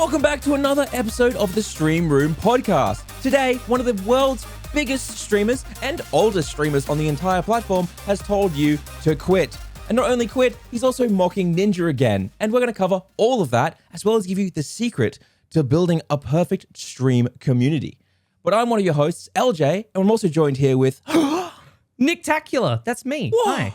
Welcome back to another episode of the Stream Room podcast. Today, one of the world's biggest streamers and oldest streamers on the entire platform has told you to quit. And not only quit, he's also mocking Ninja again. And we're going to cover all of that, as well as give you the secret to building a perfect stream community. But I'm one of your hosts, Eljayem, and I'm also joined here with Nick Tacular. That's me. Whoa. Hi.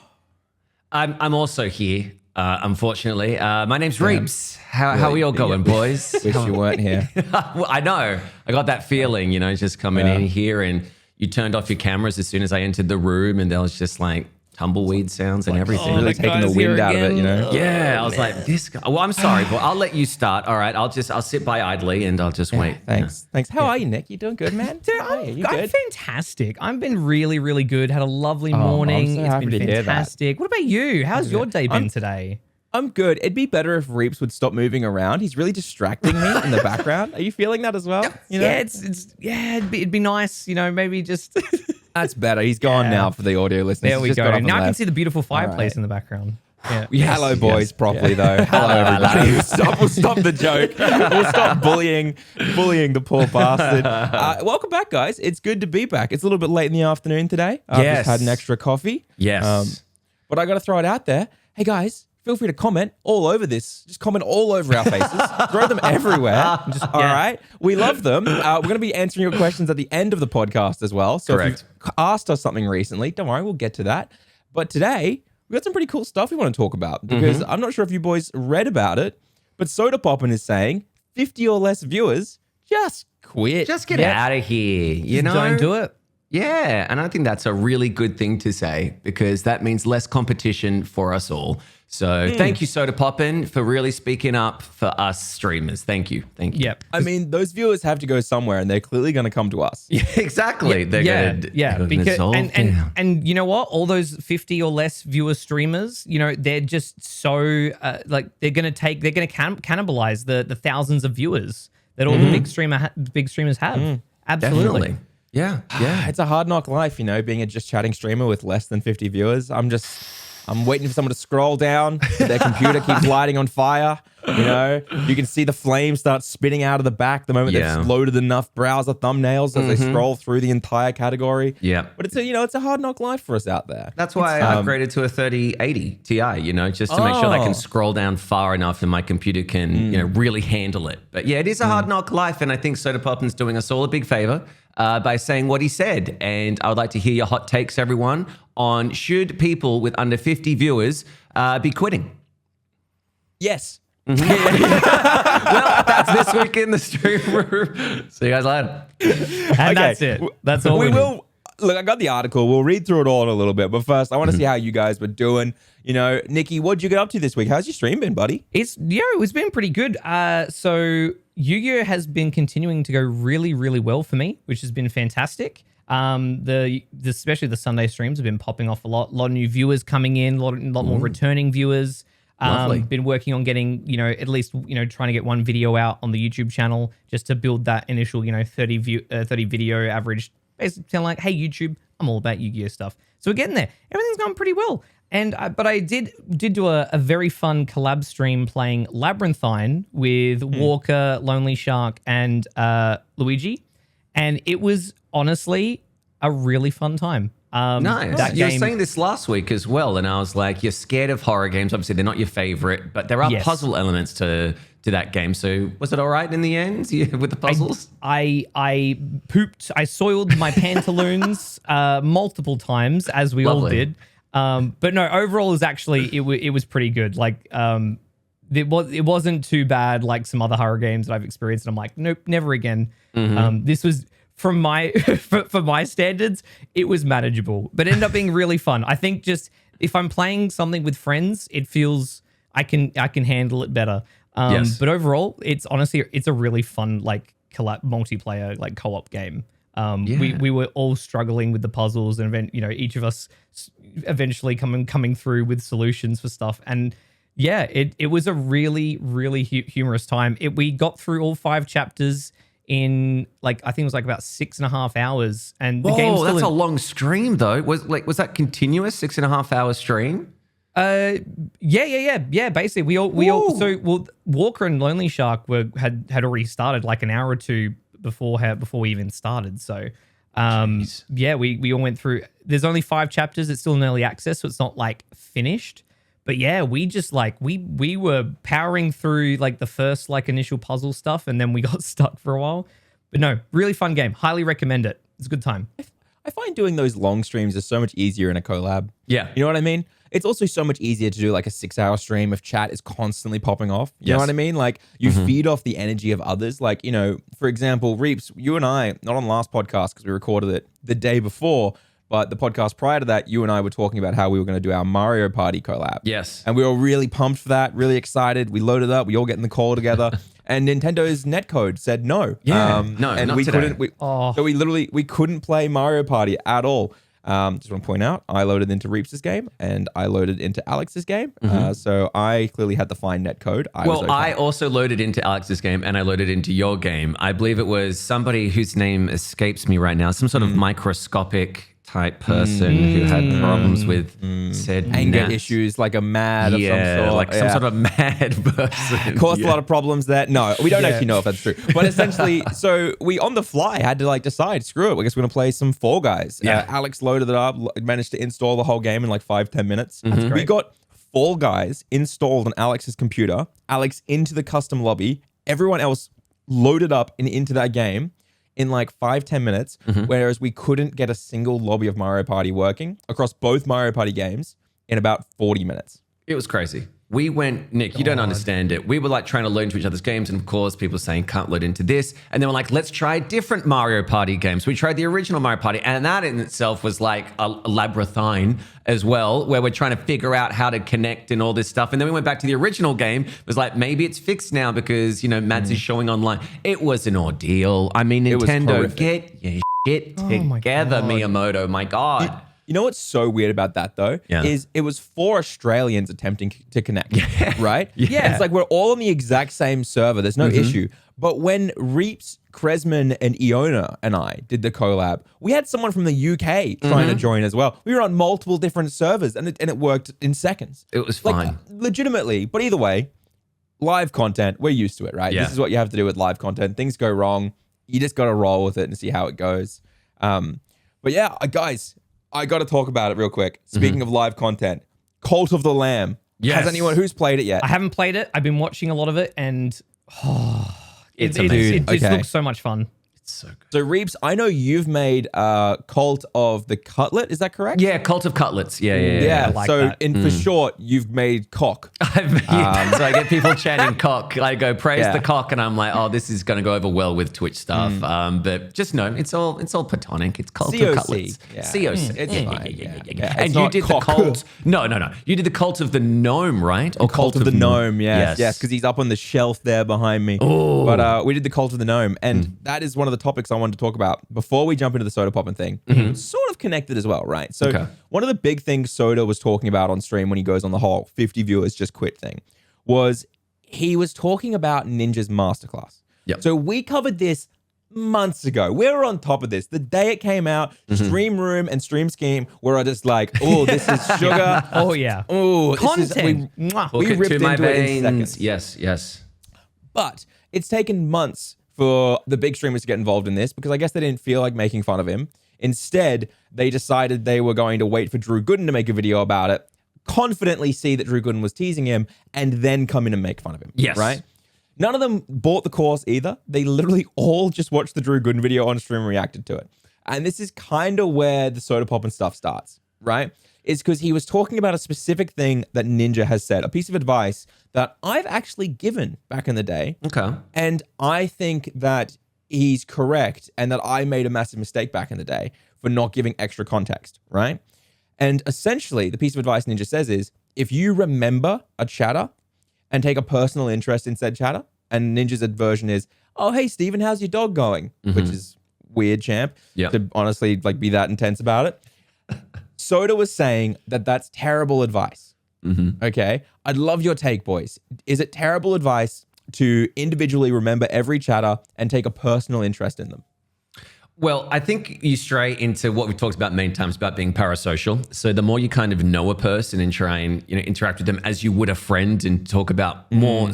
I'm also here, unfortunately. My name's Reapz. How are we all going, boys? Wish you weren't here. Well, I know. I got that feeling, just coming in here, and you turned off your cameras as soon as I entered the room, and there was just like tumbleweed sounds and everything. Really taking the wind out of it, Yeah, I was like, this guy. Well, I'm sorry, but I'll let you start. All right, I'll sit by idly and I'll just wait. Thanks. How are you, Nick? You doing good, man? Dude, I'm fantastic. I've been really, really good. Had a lovely morning. I'm so happy it's been to hear that. fantastic. What about you? How's your day been today? I'm good. It'd be better if Reapz would stop moving around. He's really distracting me in the background. Are you feeling that as well? Yeah, it'd be nice, maybe just That's better. He's gone now for the audio listeners. There we He's just go. got up and Now I can left. see the beautiful fireplace right. in the background. Yeah. Yeah, hello, boys, properly though. Hello, everybody. We'll stop the joke. We'll stop bullying the poor bastard. Welcome back, guys. It's good to be back. It's a little bit late in the afternoon today. I've just had an extra coffee. Yes. But I got to throw it out there. Hey, guys, feel free to comment all over this. Just comment all over our faces. Throw them everywhere. All right. We love them. We're going to be answering your questions at the end of the podcast as well. So Correct. if you've asked us something recently, don't worry, we'll get to that. But today, we've got some pretty cool stuff we want to talk about because I'm not sure if you boys read about it, but Sodapoppin is saying 50 or less viewers, just quit. Just get out of here. Don't do it. Yeah, and I think that's a really good thing to say because that means less competition for us all. So thank you, Sodapoppin, for really speaking up for us streamers. Thank you. Yep. I mean, those viewers have to go somewhere and they're clearly going to come to us. Yeah, exactly. They're gonna because dissolve down. and you know what? All those 50 or less viewer streamers, they're just so they're gonna cannibalize the thousands of viewers that all the big streamers have. Absolutely. Definitely. Yeah. It's a hard knock life, being a just chatting streamer with less than 50 viewers. I'm waiting for someone to scroll down. Their computer keeps lighting on fire. You can see the flames start spitting out of the back the moment they've loaded enough browser thumbnails as they scroll through the entire category. Yeah. But it's a hard knock life for us out there. That's why I upgraded to a 3080 Ti, just to make sure they can scroll down far enough and my computer can, really handle it. But yeah, it is a hard knock life. And I think Sodapoppin's doing us all a big favor by saying what he said. And I would like to hear your hot takes, everyone, on should people with under 50 viewers be quitting? Yes. Well, that's this week in the stream room. See you guys later. And that's it. That's all we we need. will. Look, I got the article. We'll read through it all in a little bit. But first, I want to see how you guys were doing. Nikki, what'd you get up to this week? How's your stream been, buddy? It's been pretty good. So Yu-Gi-Oh has been continuing to go really, really well for me, which has been fantastic. Especially the Sunday streams have been popping off a lot of new viewers coming in, a lot more returning viewers. Lovely. Been working on getting, at least, trying to get one video out on the YouTube channel just to build that initial, 30 video average. Basically telling like, hey, YouTube, I'm all about Yu-Gi-Oh stuff. So we're getting there. Everything's going pretty well. But I did do a very fun collab stream playing Labyrinthine with Walker, Lonely Shark, and Luigi. And it was honestly a really fun time. Nice. You were saying this last week as well, and I was like, you're scared of horror games. Obviously, they're not your favorite, but there are puzzle elements to that game. So was it all right in the end with the puzzles? I pooped. I soiled my pantaloons multiple times, as we all did. But no, overall, it was pretty good. Like, it wasn't too bad like some other horror games that I've experienced. And I'm like, nope, never again. This was from my for my standards, it was manageable, but it ended up being really fun. I think just if I'm playing something with friends, it feels I can handle it better. But overall, it's a really fun like multiplayer like co-op game. We were all struggling with the puzzles, and each of us eventually coming through with solutions for stuff. And yeah, it was a really, really humorous time. We got through all 5 chapters in I think it was about 6.5 hours. And the game's that's a long stream though. Was that continuous 6.5 hour stream? Yeah. Basically, we all. So Walker and Lonely Shark had already started like an hour or two before we even started. So, we all went through. There's only 5 chapters. It's still in early access, so it's not like finished. But yeah, we just like we were powering through like the first like initial puzzle stuff, and then we got stuck for a while. But no, really fun game. Highly recommend it. It's a good time. I find doing those long streams is so much easier in a collab. Yeah. You know what I mean? It's also so much easier to do like a 6-hour stream if chat is constantly popping off. You know what I mean? Like you feed off the energy of others. Like, you know, for example, Reapz, you and I, not on the last podcast because we recorded it the day before, but the podcast prior to that, you and I were talking about how we were going to do our Mario Party collab. Yes. And we were really pumped for that, really excited. We loaded up, we all get in the call together. And Nintendo's netcode said no. Yeah, no, and not we today. couldn't. So we couldn't play Mario Party at all. Just want to point out, I loaded into Reapz' game and I loaded into Alex's game. So I clearly had the fine netcode. I also loaded into Alex's game and I loaded into your game. I believe it was somebody whose name escapes me right now, some sort of microscopic type person who had problems with said anger issues, like a mad of some sort. Like some sort of mad person. Caused a lot of problems there. No, we don't actually know if that's true. But essentially, so we on the fly had to like decide, screw it, I guess we're going to play some Fall Guys. Alex loaded it up, managed to install the whole game in like 5-10 minutes. We got Fall Guys installed on Alex's computer, Alex into the custom lobby, everyone else loaded up and into that game in like 5-10 minutes, whereas we couldn't get a single lobby of Mario Party working across both Mario Party games in about 40 minutes. It was crazy. We went, Nick, you don't understand it. We were like trying to load into each other's games. And of course, people saying can't load into this. And then we're like, let's try different Mario Party games. We tried the original Mario Party. And that in itself was like a labyrinthine as well, where we're trying to figure out how to connect and all this stuff. And then we went back to the original game. It was like, maybe it's fixed now because, you know, Mads is showing online. It was an ordeal. I mean, Nintendo, get your shit together, Miyamoto. My God. You know what's so weird about that though? Is it was 4 Australians attempting to connect, right? It's like we're all on the exact same server. There's no issue. But when Reapz, Kresman, and Iona and I did the collab, we had someone from the UK trying to join as well. We were on multiple different servers and it worked in seconds. It was fine. Like, legitimately. But either way, live content, we're used to it, right? This is what you have to do with live content. Things go wrong. You just got to roll with it and see how it goes. But yeah, guys, I got to talk about it real quick. Speaking of live content, Cult of the Lamb. Has anyone who's played it yet? I haven't played it. I've been watching a lot of it, and it's amazing. It just looks so much fun. It's so good. So Reapz, I know you've made Cult of the Cutlet. Is that correct? Yeah, Cult of Cutlets. Yeah. I like so that. for short, you've made Cock. So I get people chanting cock. I go, praise the cock. And I'm like, oh, this is going to go over well with Twitch stuff. But just know, it's all platonic. It's Cult of Cutlets. COC. Yeah. And you did the cult. No. You did the Cult of the Gnome, right? Or Cult of the Gnome, yes, because he's up on the shelf there behind me. Oh. But we did the Cult of the Gnome, and that is one of the topics I wanted to talk about before we jump into the Sodapoppin thing. Sort of connected as well, right? So one of the big things Soda was talking about on stream when he goes on the whole 50 viewers just quit thing was he was talking about Ninja's masterclass. So we covered this months ago. We were on top of this. The day it came out, Stream Room and Stream Scheme were just like, oh, this is sugar. Oh, yeah. Oh, content. We ripped into it in seconds. Yes. But it's taken months for the big streamers to get involved in this because I guess they didn't feel like making fun of him. Instead, they decided they were going to wait for Drew Gooden to make a video about it, confidently see that Drew Gooden was teasing him, and then come in and make fun of him. Yes. Right? None of them bought the course either. They literally all just watched the Drew Gooden video on stream and reacted to it. And this is kind of where the Sodapoppin stuff starts, right? It's because he was talking about a specific thing that Ninja has said, a piece of advice that I've actually given back in the day. Okay. And I think that he's correct and that I made a massive mistake back in the day for not giving extra context, right? And essentially, the piece of advice Ninja says is, if you remember a chatter and take a personal interest in said chatter, and Ninja's version is, oh, hey, Steven, how's your dog going? Which is weird, champ, to honestly like be that intense about it. Soda was saying that that's terrible advice. Okay? I'd love your take, boys. Is it terrible advice to individually remember every chatter and take a personal interest in them? Well, I think you stray into what we've talked about many times about being parasocial. So the more you kind of know a person and try and interact with them as you would a friend and talk about more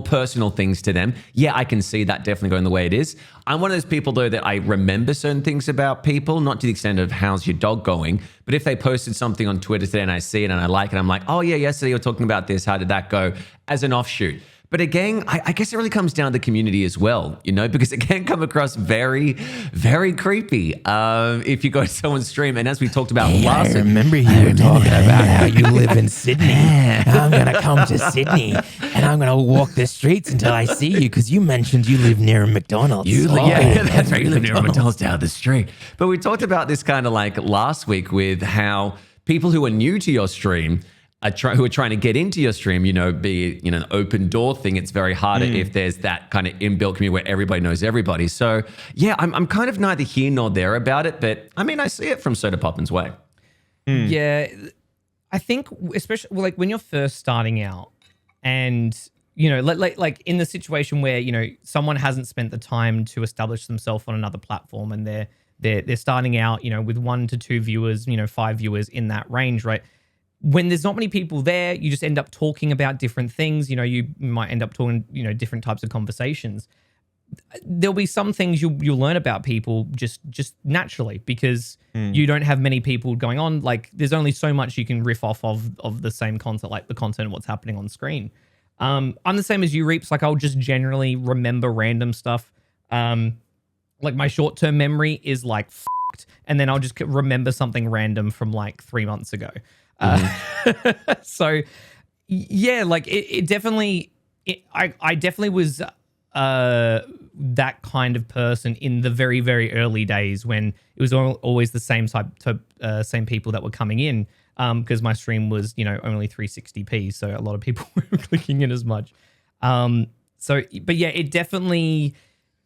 personal things to them. Yeah, I can see that definitely going the way it is. I'm one of those people though that I remember certain things about people, not to the extent of how's your dog going, but if they posted something on Twitter today and I see it and I like it, I'm like, oh yeah, yesterday you were talking about this. How did that go? As an offshoot. But again, I guess it really comes down to community as well, because it can come across very, very creepy if you go to someone's stream. And as we talked about last week. I remember you were talking about how you live in Sydney. I'm going to come to Sydney and I'm going to walk the streets until I see you because you mentioned you live near a McDonald's. That's right. You live near a McDonald's down the street. But we talked about this kind of like last week with how people who are new to your stream who are trying to get into your stream, be it, an open door thing. It's very harder if there's that kind of inbuilt community where everybody knows everybody. So yeah, I'm kind of neither here nor there about it, but I mean, I see it from Sodapoppin's way. Yeah, I think especially like when you're first starting out and, like in the situation where, someone hasn't spent the time to establish themselves on another platform and they're starting out, with 1 to 2 viewers, 5 viewers in that range, right? When there's not many people there, you just end up talking about different things. You might end up talking, different types of conversations. There'll be some things you'll learn about people just naturally because you don't have many people going on. Like there's only so much you can riff off of the same content, like the content of what's happening on screen. I'm the same as you, Reapz. Like I'll just generally remember random stuff. Like my short-term memory is like f***ed, and then I'll just remember something random from like 3 months ago. So yeah, like it definitely, I definitely was that kind of person in the very, very early days when it was always the same same people that were coming in, because my stream was, only 360p. So a lot of people were clicking in as much. But yeah, it definitely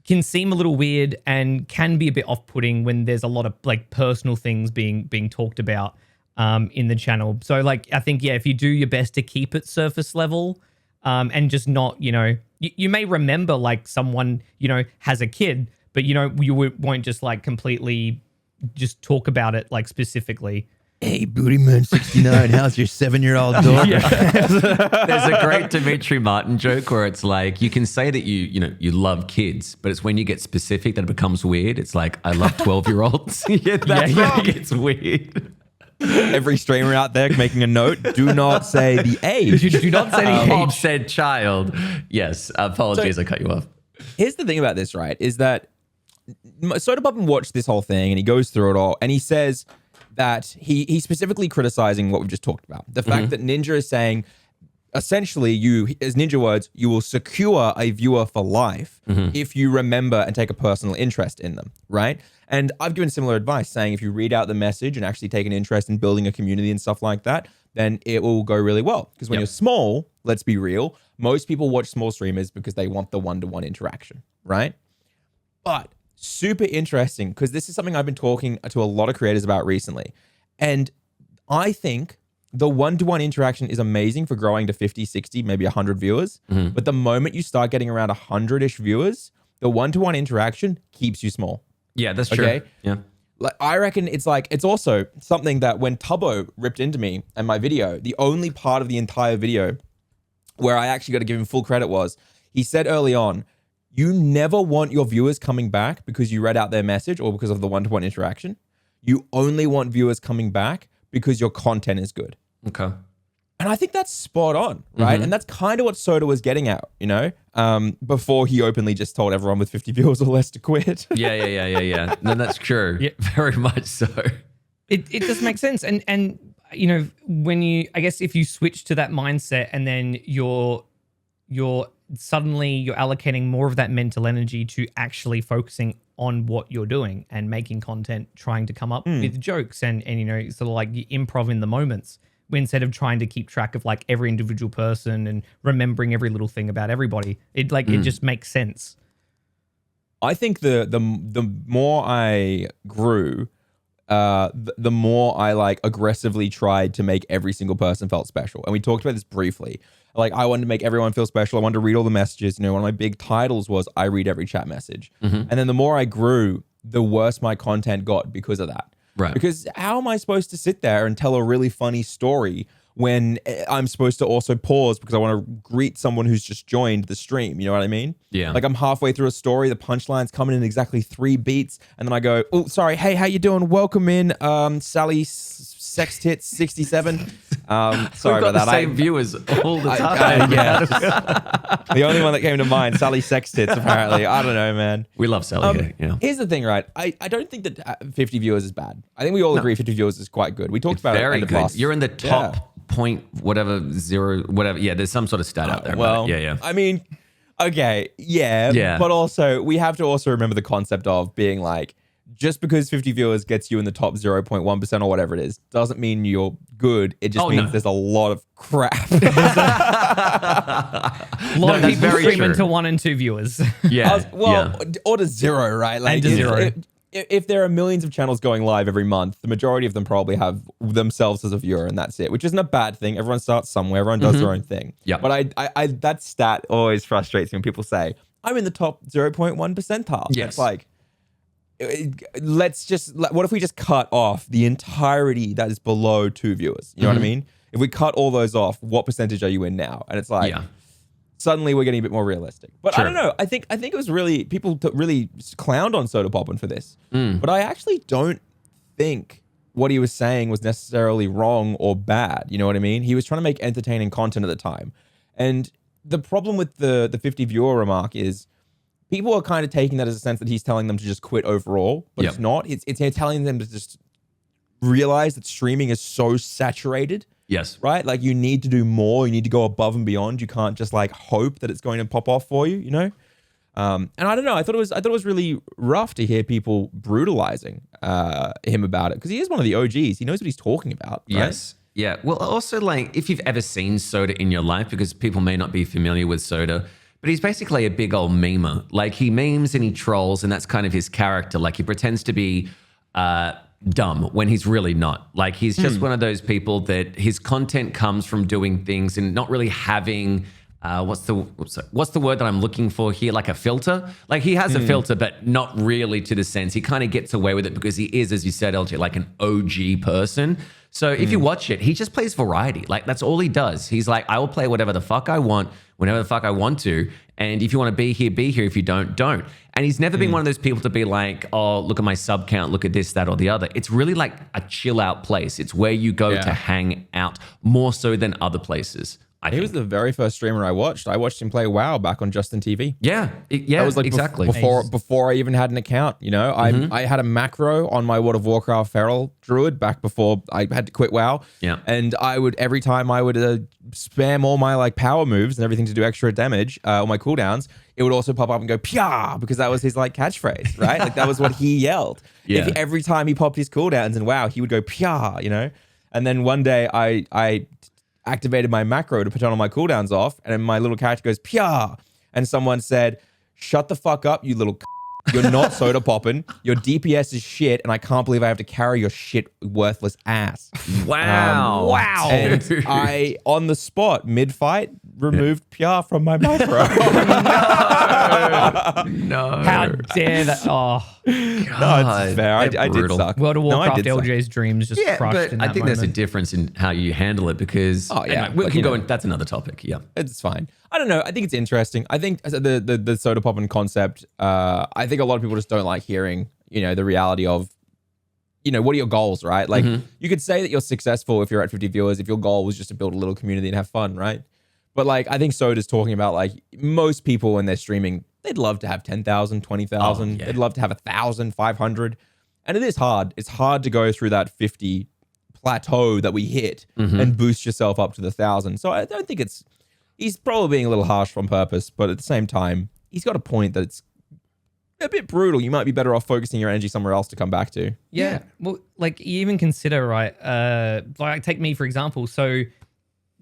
can seem a little weird and can be a bit off-putting when there's a lot of like personal things being talked about in the channel. So like, I think, yeah, if you do your best to keep it surface level and just not, you may remember like someone, has a kid, but you won't just like completely just talk about it like specifically. Hey, Booty Moon 69, how's your 7-year-old daughter? There's a great Dimitri Martin joke where it's like, you can say that you love kids, but it's when you get specific that it becomes weird. It's like, I love 12-year-olds. Yeah, that's when it gets weird. Every streamer out there making a note, do not say the age. Do not say the age. Said child. Yes, apologies, I cut you off. Here's the thing about this, right, is that Sodapoppin watched this whole thing and he goes through it all and he says that he's specifically criticizing what we've just talked about. The fact that Ninja is saying, essentially, as Ninja words, you will secure a viewer for life if you remember and take a personal interest in them, right? And I've given similar advice saying if you read out the message and actually take an interest in building a community and stuff like that, then it will go really well. Because when you're small, let's be real, most people watch small streamers because they want the one-to-one interaction, right? But super interesting because this is something I've been talking to a lot of creators about recently. And I think the one-to-one interaction is amazing for growing to 50, 60, maybe 100 viewers. But the moment you start getting around 100-ish viewers, the one-to-one interaction keeps you small. Yeah, that's true. Okay? Yeah. Like, I reckon it's also something that when Tubbo ripped into me and my video, the only part of the entire video where I actually got to give him full credit was he said early on, you never want your viewers coming back because you read out their message or because of the one-to-one interaction. You only want viewers coming back because your content is good. Okay. And I think that's spot on, right? And that's kind of what Soda was getting at, before he openly just told everyone with 50 viewers or less to quit. Yeah. No, that's true. Yeah. Very much so. It just makes sense. And when I guess if you switch to that mindset and then you're allocating more of that mental energy to actually focusing on what you're doing and making content, trying to come up with jokes and sort of like you improv in the moments instead of trying to keep track of like every individual person and remembering every little thing about everybody. It just makes sense. I think the more I grew, the more I like aggressively tried to make every single person felt special. And we talked about this briefly. Like I wanted to make everyone feel special. I wanted to read all the messages. One of my big titles was I read every chat message. And then the more I grew, the worse my content got because of that. Right. Because how am I supposed to sit there and tell a really funny story when I'm supposed to also pause because I want to greet someone who's just joined the stream? You know what I mean? Yeah. Like I'm halfway through a story, the punchline's coming in exactly 3 beats, and then I go, oh, sorry, hey, how you doing? Welcome in, Sally Sex Tits 67. Sorry We've about got that. the same viewers all the time. The only one that came to mind, Sally Sex Tits, apparently. I don't know, man. We love Sally here. Yeah. Here's the thing, right? I don't think that 50 viewers is bad. I think we all agree 50 viewers is quite good. We talked about it. Very good. You're in the top point, whatever, 0, whatever. Yeah, there's some sort of stat out there. Well, yeah. I mean, okay, yeah. But also, we have to also remember the concept of being like, just because 50 viewers gets you in the top 0.1% or whatever it is, doesn't mean you're good. It just means there's a lot of crap. A lot of people streaming to 1 and 2 viewers. Yeah. Or to 0, right? Like and to 0. If there are millions of channels going live every month, the majority of them probably have themselves as a viewer, and that's it, which isn't a bad thing. Everyone starts somewhere. Everyone does their own thing. Yeah. But I that stat always frustrates me when people say, I'm in the top 0.1 percentile. Yes. It's like, what if we just cut off the entirety that is below 2 viewers? You know what I mean? If we cut all those off, what percentage are you in now? And it's like, suddenly we're getting a bit more realistic. But I don't know. I think it was really, people really clowned on Sodapoppin for this. But I actually don't think what he was saying was necessarily wrong or bad. You know what I mean? He was trying to make entertaining content at the time. And the problem with the 50 viewer remark is, people are kind of taking that as a sense that he's telling them to just quit overall, but it's not. It's telling them to just realize that streaming is so saturated. Yes. Right? Like you need to do more. You need to go above and beyond. You can't just like hope that it's going to pop off for you, you know? And I don't know. I thought it was really rough to hear people brutalizing him about it, because he is one of the OGs. He knows what he's talking about. Right? Yes. Yeah. Well, also like if you've ever seen Soda in your life, because people may not be familiar with Soda, but he's basically a big old memer. Like he memes and he trolls, and that's kind of his character. Like he pretends to be dumb when he's really not. Like he's just one of those people that his content comes from doing things and not really having what's the word that I'm looking for here? Like a filter. Like he has a filter, but not really to the sense. He kind of gets away with it because he is, as you said, LJ, like an OG person. So if you watch it, he just plays variety. Like that's all he does. He's like, I will play whatever the fuck I want, whenever the fuck I want to. And if you want to be here, be here. If you don't, don't. And he's never been one of those people to be like, oh, look at my sub count, look at this, that, or the other. It's really like a chill out place. It's where you go to hang out more so than other places. He was the very first streamer I watched. I watched him play WoW back on Justin TV. Yeah, that was like exactly. Before I even had an account, you know, I had a macro on my World of Warcraft Feral Druid back before I had to quit WoW. Yeah. And I would, every time I would spam all my like power moves and everything to do extra damage, all my cooldowns, it would also pop up and go pia, because that was his like catchphrase, right? Like that was what he yelled. Yeah. Every time he popped his cooldowns and WoW, he would go pia, you know? And then one day I activated my macro to put all my cooldowns off, and my little character goes pia, and someone said, shut the fuck up, you little you're not Sodapoppin, your DPS is shit, and I can't believe I have to carry your shit worthless ass. Wow. And I, on the spot, mid-fight, removed pia from my macro. No. How dare that? Oh, No, it's fair. I did suck. World of Warcraft suck. LJ's dreams just crushed but in that I think moment. there's a difference in how you handle it, because we can go in, that's another topic. Yeah. It's fine. I don't know. I think it's interesting. I think the Sodapoppin concept, I think a lot of people just don't like hearing, you know, the reality of, you know, what are your goals, right? Like you could say that you're successful if you're at 50 viewers, if your goal was just to build a little community and have fun, right? But like, I think Soda's talking about like most people when they're streaming, they'd love to have 10,000, 20,000. They'd love to have 1,000, 500. And it is hard. It's hard to go through that 50 plateau that we hit and boost yourself up to the 1,000. So I don't think he's probably being a little harsh on purpose, but at the same time, he's got a point that it's a bit brutal. You might be better off focusing your energy somewhere else to come back to. Yeah. Well, like you even consider, right? Like take me, for example. So,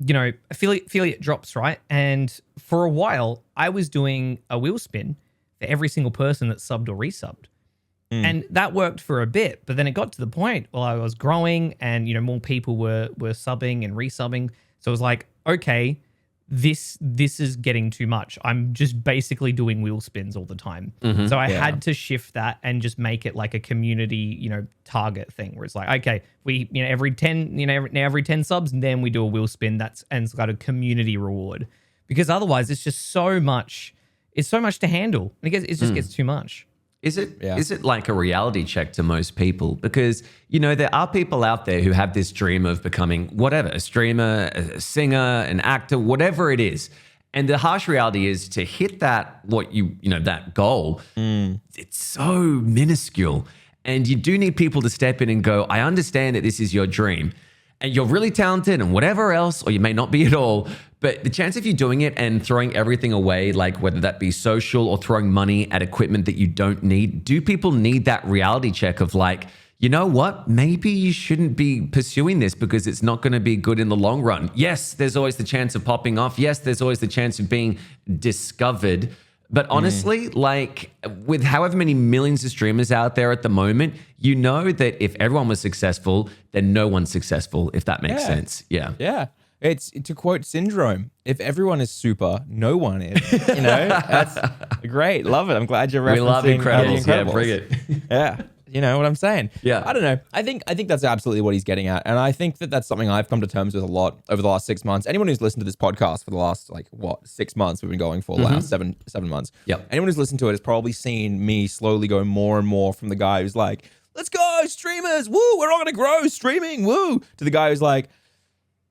you know, affiliate drops, right? And for a while, I was doing a wheel spin for every single person that subbed or resubbed. And that worked for a bit, but then it got to the point where I was growing and, you know, more people were subbing and resubbing. So it was like, okay, this is getting too much. I'm just basically doing wheel spins all the time. So I had to shift that and just make it like a community, target thing where it's like, okay, we, every 10 subs, and then we do a wheel spin and it's got a community reward, because otherwise it's just so much. It's so much to handle. It just gets too much. Is it like a reality check to most people? Because, there are people out there who have this dream of becoming whatever, a streamer, a singer, an actor, whatever it is. And the harsh reality is to hit that, that goal, it's so minuscule. And you do need people to step in and go, I understand that this is your dream and you're really talented and whatever else, or you may not be at all. But the chance of you doing it and throwing everything away, like whether that be social or throwing money at equipment that you don't need, do people need that reality check of like, you know what? Maybe you shouldn't be pursuing this because it's not going to be good in the long run. Yes, there's always the chance of popping off. Yes, there's always the chance of being discovered. But honestly, like with however many millions of streamers out there at the moment, that if everyone was successful, then no one's successful, if that makes sense. Yeah. Yeah. It's, to quote Syndrome, if everyone is super, no one is. That's great. Love it. I'm glad you're referencing We love Incredibles. The Incredibles. Yeah, bring it. Yeah. You know what I'm saying? Yeah. I don't know. I think that's absolutely what he's getting at. And I think that that's something I've come to terms with a lot over the last 6 months. Anyone who's listened to this podcast for the last, 6 months we've been going for, last seven months. Yep. Anyone who's listened to it has probably seen me slowly go more and more from the guy who's like, let's go, streamers. Woo, we're all going to grow streaming. Woo. To the guy who's like,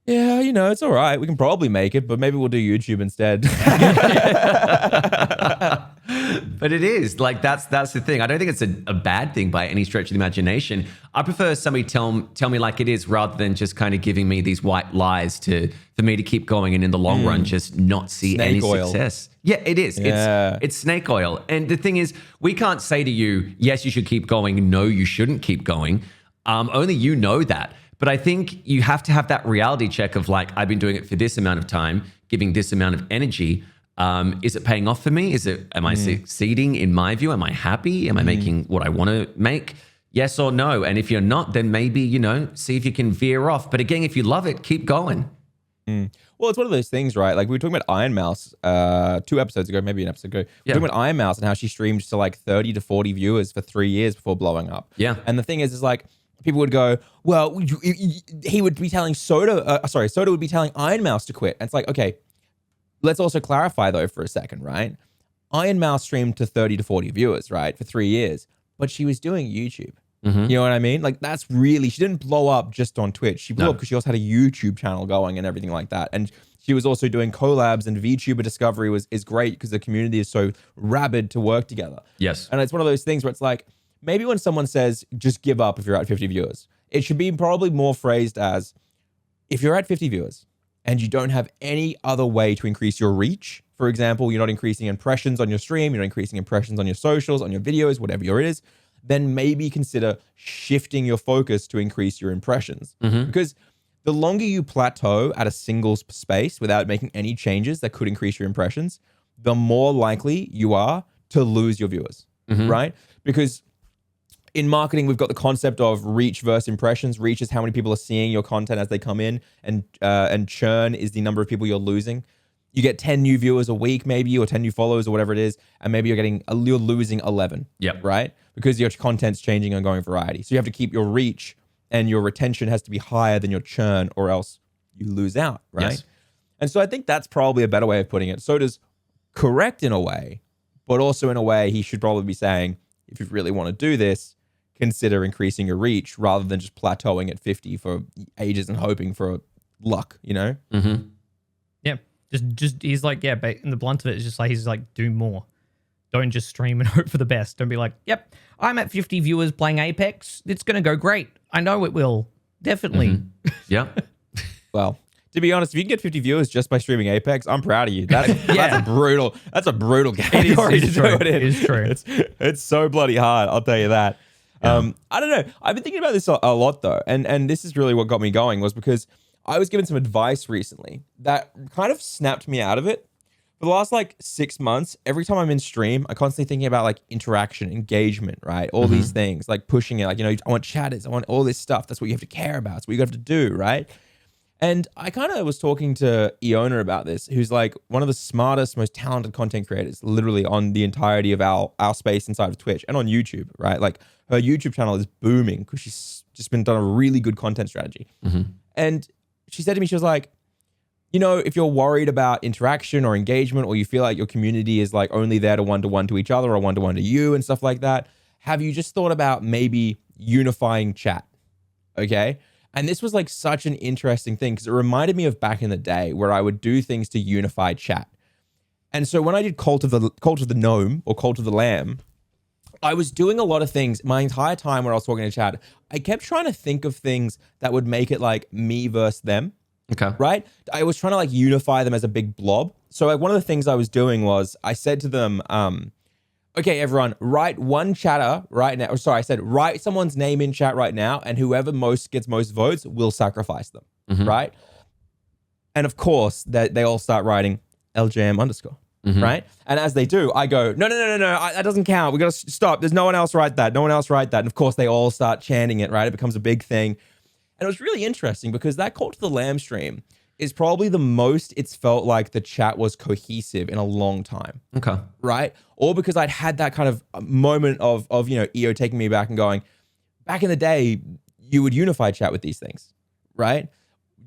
yeah, it's all right. We can probably make it, but maybe we'll do YouTube instead. But it is like that's the thing. I don't think it's a bad thing by any stretch of the imagination. I prefer somebody tell me like it is rather than just kind of giving me these white lies for me to keep going and in the long run just not see Snake any oil. success. Yeah, it is. Yeah. It's snake oil. And the thing is, we can't say to you, yes, you should keep going. No, you shouldn't keep going. Only you know that. But I think you have to have that reality check of like, I've been doing it for this amount of time, giving this amount of energy. Is it paying off for me? Am I succeeding in my view? Am I happy? Am I making what I want to make? Yes or no? And if you're not, then maybe, see if you can veer off. But again, if you love it, keep going. Well, it's one of those things, right? Like we were talking about Iron Mouse 2 episodes ago, maybe an episode ago. We were talking about Iron Mouse and how she streamed to like 30 to 40 viewers for 3 years before blowing up. Yeah. And the thing is like, people would go, well, he would be telling Soda would be telling Iron Mouse to quit. And it's like, okay, let's also clarify though for a second, right? Iron Mouse streamed to 30 to 40 viewers, right? For 3 years, but she was doing YouTube. You know what I mean? Like that's really, she didn't blow up just on Twitch. She blew up because she also had a YouTube channel going and everything like that. And she was also doing collabs, and VTuber Discovery is great because the community is so rabid to work together. Yes. And it's one of those things where it's like, maybe when someone says, just give up if you're at 50 viewers, it should be probably more phrased as, if you're at 50 viewers and you don't have any other way to increase your reach, for example, you're not increasing impressions on your stream, you're not increasing impressions on your socials, on your videos, whatever it is, then maybe consider shifting your focus to increase your impressions. Because the longer you plateau at a single space without making any changes that could increase your impressions, the more likely you are to lose your viewers, right? Because in marketing, we've got the concept of reach versus impressions. Reach is how many people are seeing your content as they come in, and churn is the number of people you're losing. You get 10 new viewers a week, maybe, or 10 new followers, or whatever it is, and maybe you're losing 11. Yep. Right? Because your content's changing and going variety. So you have to keep your reach, and your retention has to be higher than your churn, or else you lose out, right? Yes. And so I think that's probably a better way of putting it. So does correct in a way, but also in a way he should probably be saying, if you really want to do this, consider increasing your reach rather than just plateauing at 50 for ages and hoping for luck, Yeah. Just he's like, yeah, but in the blunt of it, it's just like, he's like, do more. Don't just stream and hope for the best. Don't be like, yep, I'm at 50 viewers playing Apex. It's going to go great. I know it will. Definitely. Yeah. Well, to be honest, if you can get 50 viewers just by streaming Apex, I'm proud of you. That's a brutal category to do it in. It is true. It's so bloody hard, I'll tell you that. I don't know. I've been thinking about this a lot though. And this is really what got me going, was because I was given some advice recently that kind of snapped me out of it. For the last 6 months, every time I'm in stream, I'm constantly thinking about interaction, engagement, right? All these things, pushing it, I want chatters, I want all this stuff. That's what you have to care about. It's what you have to do, right? And I kind of was talking to Iona about this, who's like one of the smartest, most talented content creators, literally on the entirety of our space inside of Twitch and on YouTube, right? Like her YouTube channel is booming because she's just been done a really good content strategy. And she said to me, she was like, you know, if you're worried about interaction or engagement, or you feel like your community is like only there to one-to-one to each other or one-to-one to you and stuff like that, have you just thought about maybe unifying chat? Okay. And this was like such an interesting thing because it reminded me of back in the day where I would do things to unify chat. And so when I did Cult of the Gnome or Cult of the Lamb, I was doing a lot of things my entire time when I was talking to chat. I kept trying to think of things that would make it like me versus them. Okay. Right? I was trying to like unify them as a big blob. So like one of the things I was doing was I said to them, okay, everyone, write one chatter right now. Sorry, I said, write someone's name in chat right now, and whoever gets most votes will sacrifice them, right? And of course, they all start writing Eljayem _, right? And as they do, I go, no, that doesn't count. We got to stop. There's no one else write that. No one else write that. And of course, they all start chanting it, right? It becomes a big thing. And it was really interesting because that Cult to the Lamb stream is probably the most it's felt like the chat was cohesive in a long time. Okay. Right? Or because I'd had that kind of moment of you know, EO taking me back and going, back in the day, you would unify chat with these things, right?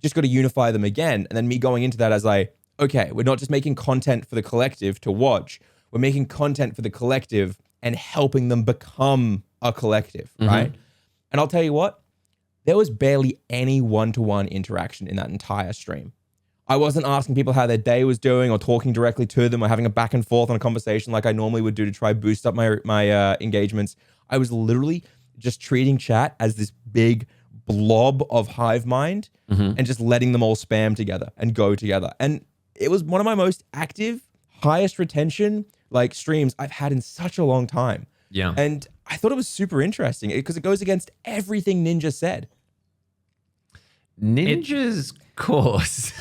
Just got to unify them again. And then me going into that as okay, we're not just making content for the collective to watch. We're making content for the collective and helping them become a collective, right? And I'll tell you what, there was barely any one-to-one interaction in that entire stream. I wasn't asking people how their day was doing or talking directly to them or having a back and forth on a conversation like I normally would do to try boost up my engagements. I was literally just treating chat as this big blob of hive mind and just letting them all spam together and go together. And it was one of my most active, highest retention like streams I've had in such a long time. Yeah. And I thought it was super interesting because it goes against everything Ninja said. Ninja's course.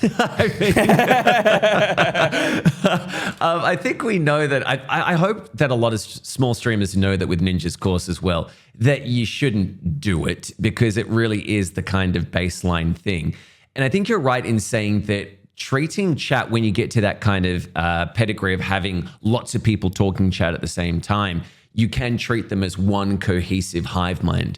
I think we know that. I hope that a lot of small streamers know that with Ninja's course as well, that you shouldn't do it because it really is the kind of baseline thing. And I think you're right in saying that treating chat when you get to that kind of pedigree of having lots of people talking chat at the same time, you can treat them as one cohesive hive mind.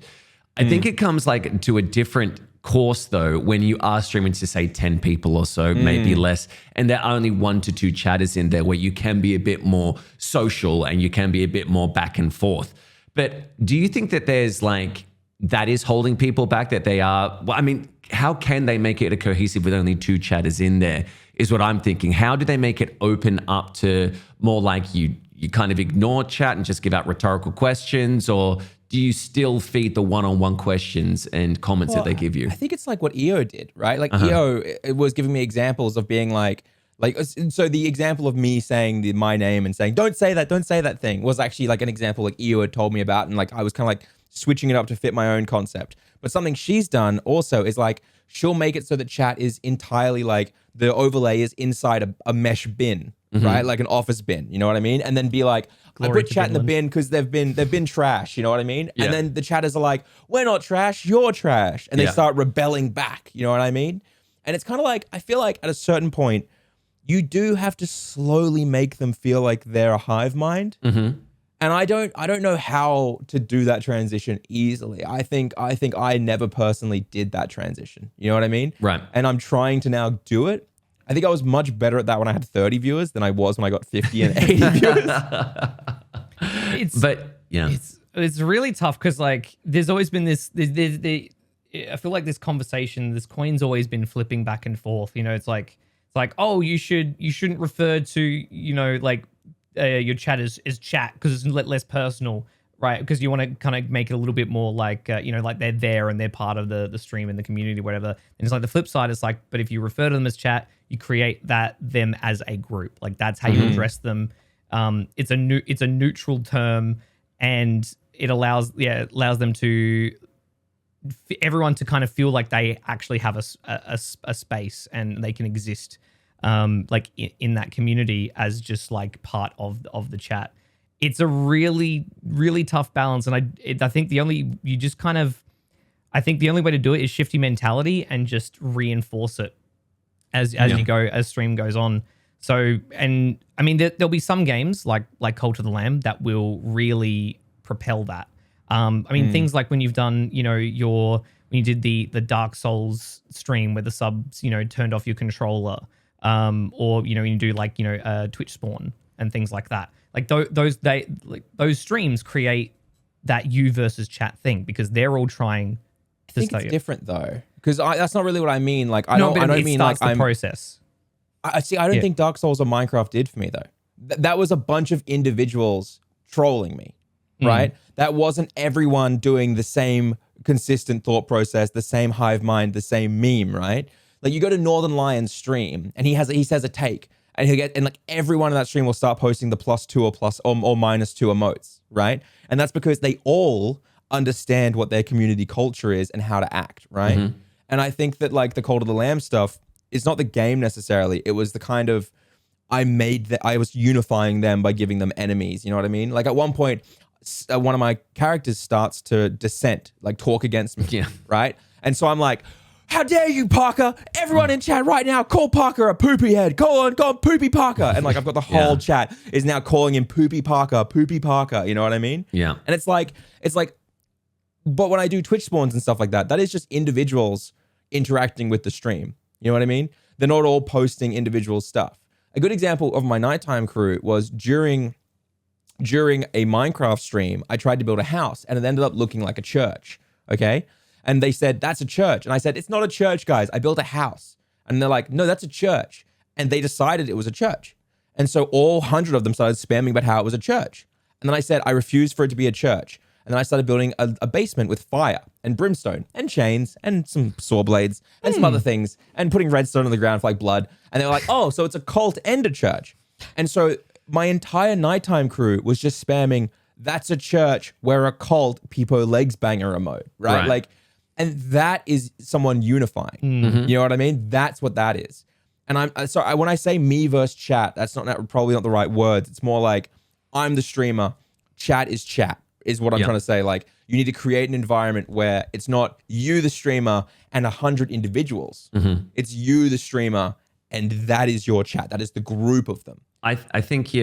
I think it comes like to a different course though when you are streaming to say 10 people or so, maybe less, and there are only 1 to 2 chatters in there where you can be a bit more social and you can be a bit more back and forth. But do you think that there's like, that is holding people back, that they are, well, I mean, how can they make it a cohesive with only 2 chatters in there is what I'm thinking. How do they make it open up to more like you kind of ignore chat and just give out rhetorical questions, or do you still feed the one-on-one questions and comments that they give you? I think it's like what EO did, right? Like EO was giving me examples of being like, so the example of me saying my name and saying, don't say that thing was actually like an example like EO had told me about. And like, I was kind of like switching it up to fit my own concept. But something she's done also is like, she'll make it so that chat is entirely like the overlay is inside a mesh bin, right? Like an office bin, you know what I mean? And then be like, I put chat in the bin because they've been trash, you know what I mean? Yeah. And then the chatters are like, we're not trash, you're trash. And they start rebelling back, you know what I mean? And it's kind of like, I feel like at a certain point, you do have to slowly make them feel like they're a hive mind. And I don't know how to do that transition easily. I think I never personally did that transition. You know what I mean? Right. And I'm trying to now do it. I think I was much better at that when I had 30 viewers than I was when I got 50 and 80 viewers. It's really tough because like there's always been this. I feel like this conversation, this coin's always been flipping back and forth. You know, it's like oh, you shouldn't refer to like your chat as chat because it's less personal, right? Because you want to kind of make it a little bit more like like they're there and they're part of the stream and the community, whatever. And it's like the flip side is like, but if you refer to them as chat, you create them as a group. Like that's how you address them. It's a neutral term, and it allows them to everyone to kind of feel like they actually have a space and they can exist like in that community as just like part of the chat. It's a really, really tough balance. And I think you just kind of, I think the only way to do it is shift your mentality and just reinforce it as you go, as stream goes on. So, and I mean, there'll be some games like Cult of the Lamb that will really propel that. I mean, things like when you've done, you know, when you did the Dark Souls stream where the subs, you know, turned off your controller, or, you know, you do like, you know, Twitch spawn and things like that. Like those streams create that you versus chat thing because they're all trying. I think it's different though, because that's not really what I mean. Like I don't mean like I'm process. I don't think Dark Souls or Minecraft did for me though. That was a bunch of individuals trolling me, right? That wasn't everyone doing the same consistent thought process, the same hive mind, the same meme, right? Like you go to Northern Lion's stream and he says a take and like everyone in that stream will start posting the +2 or -2 emotes, right? And that's because they all understand what their community culture is and how to act, right? And I think that like the Cult of the Lamb stuff, it's not the game necessarily. It was the kind of, I was unifying them by giving them enemies. You know what I mean? Like at one point, one of my characters starts to dissent, like talk against me, right? And so I'm like, how dare you, Parker? Everyone in chat right now, call Parker a poopy head. Go on, poopy Parker. And like I've got the whole chat is now calling him poopy Parker. You know what I mean? Yeah. And it's like, but when I do Twitch spawns and stuff like that, that is just individuals interacting with the stream. You know what I mean? They're not all posting individual stuff. A good example of my nighttime crew was during a Minecraft stream, I tried to build a house and it ended up looking like a church, okay? And they said, that's a church. And I said, it's not a church, guys. I built a house. And they're like, no, that's a church. And they decided it was a church. And so all 100 of them started spamming about how it was a church. And then I said, I refuse for it to be a church. And then I started building a basement with fire and brimstone and chains and some saw blades and some other things and putting redstone on the ground for like blood. And they were like, oh, so it's a cult and a church. And so my entire nighttime crew was just spamming, that's a church where a cult people legs banger emote, right? Like, and that is someone unifying. You know what I mean? That's what that is. And when I say me versus chat, that's probably not the right words. It's more like I'm the streamer, chat is what I'm trying to say. Like you need to create an environment where it's not you, the streamer, and 100 individuals. It's you, the streamer, and that is your chat. That is the group of them. I think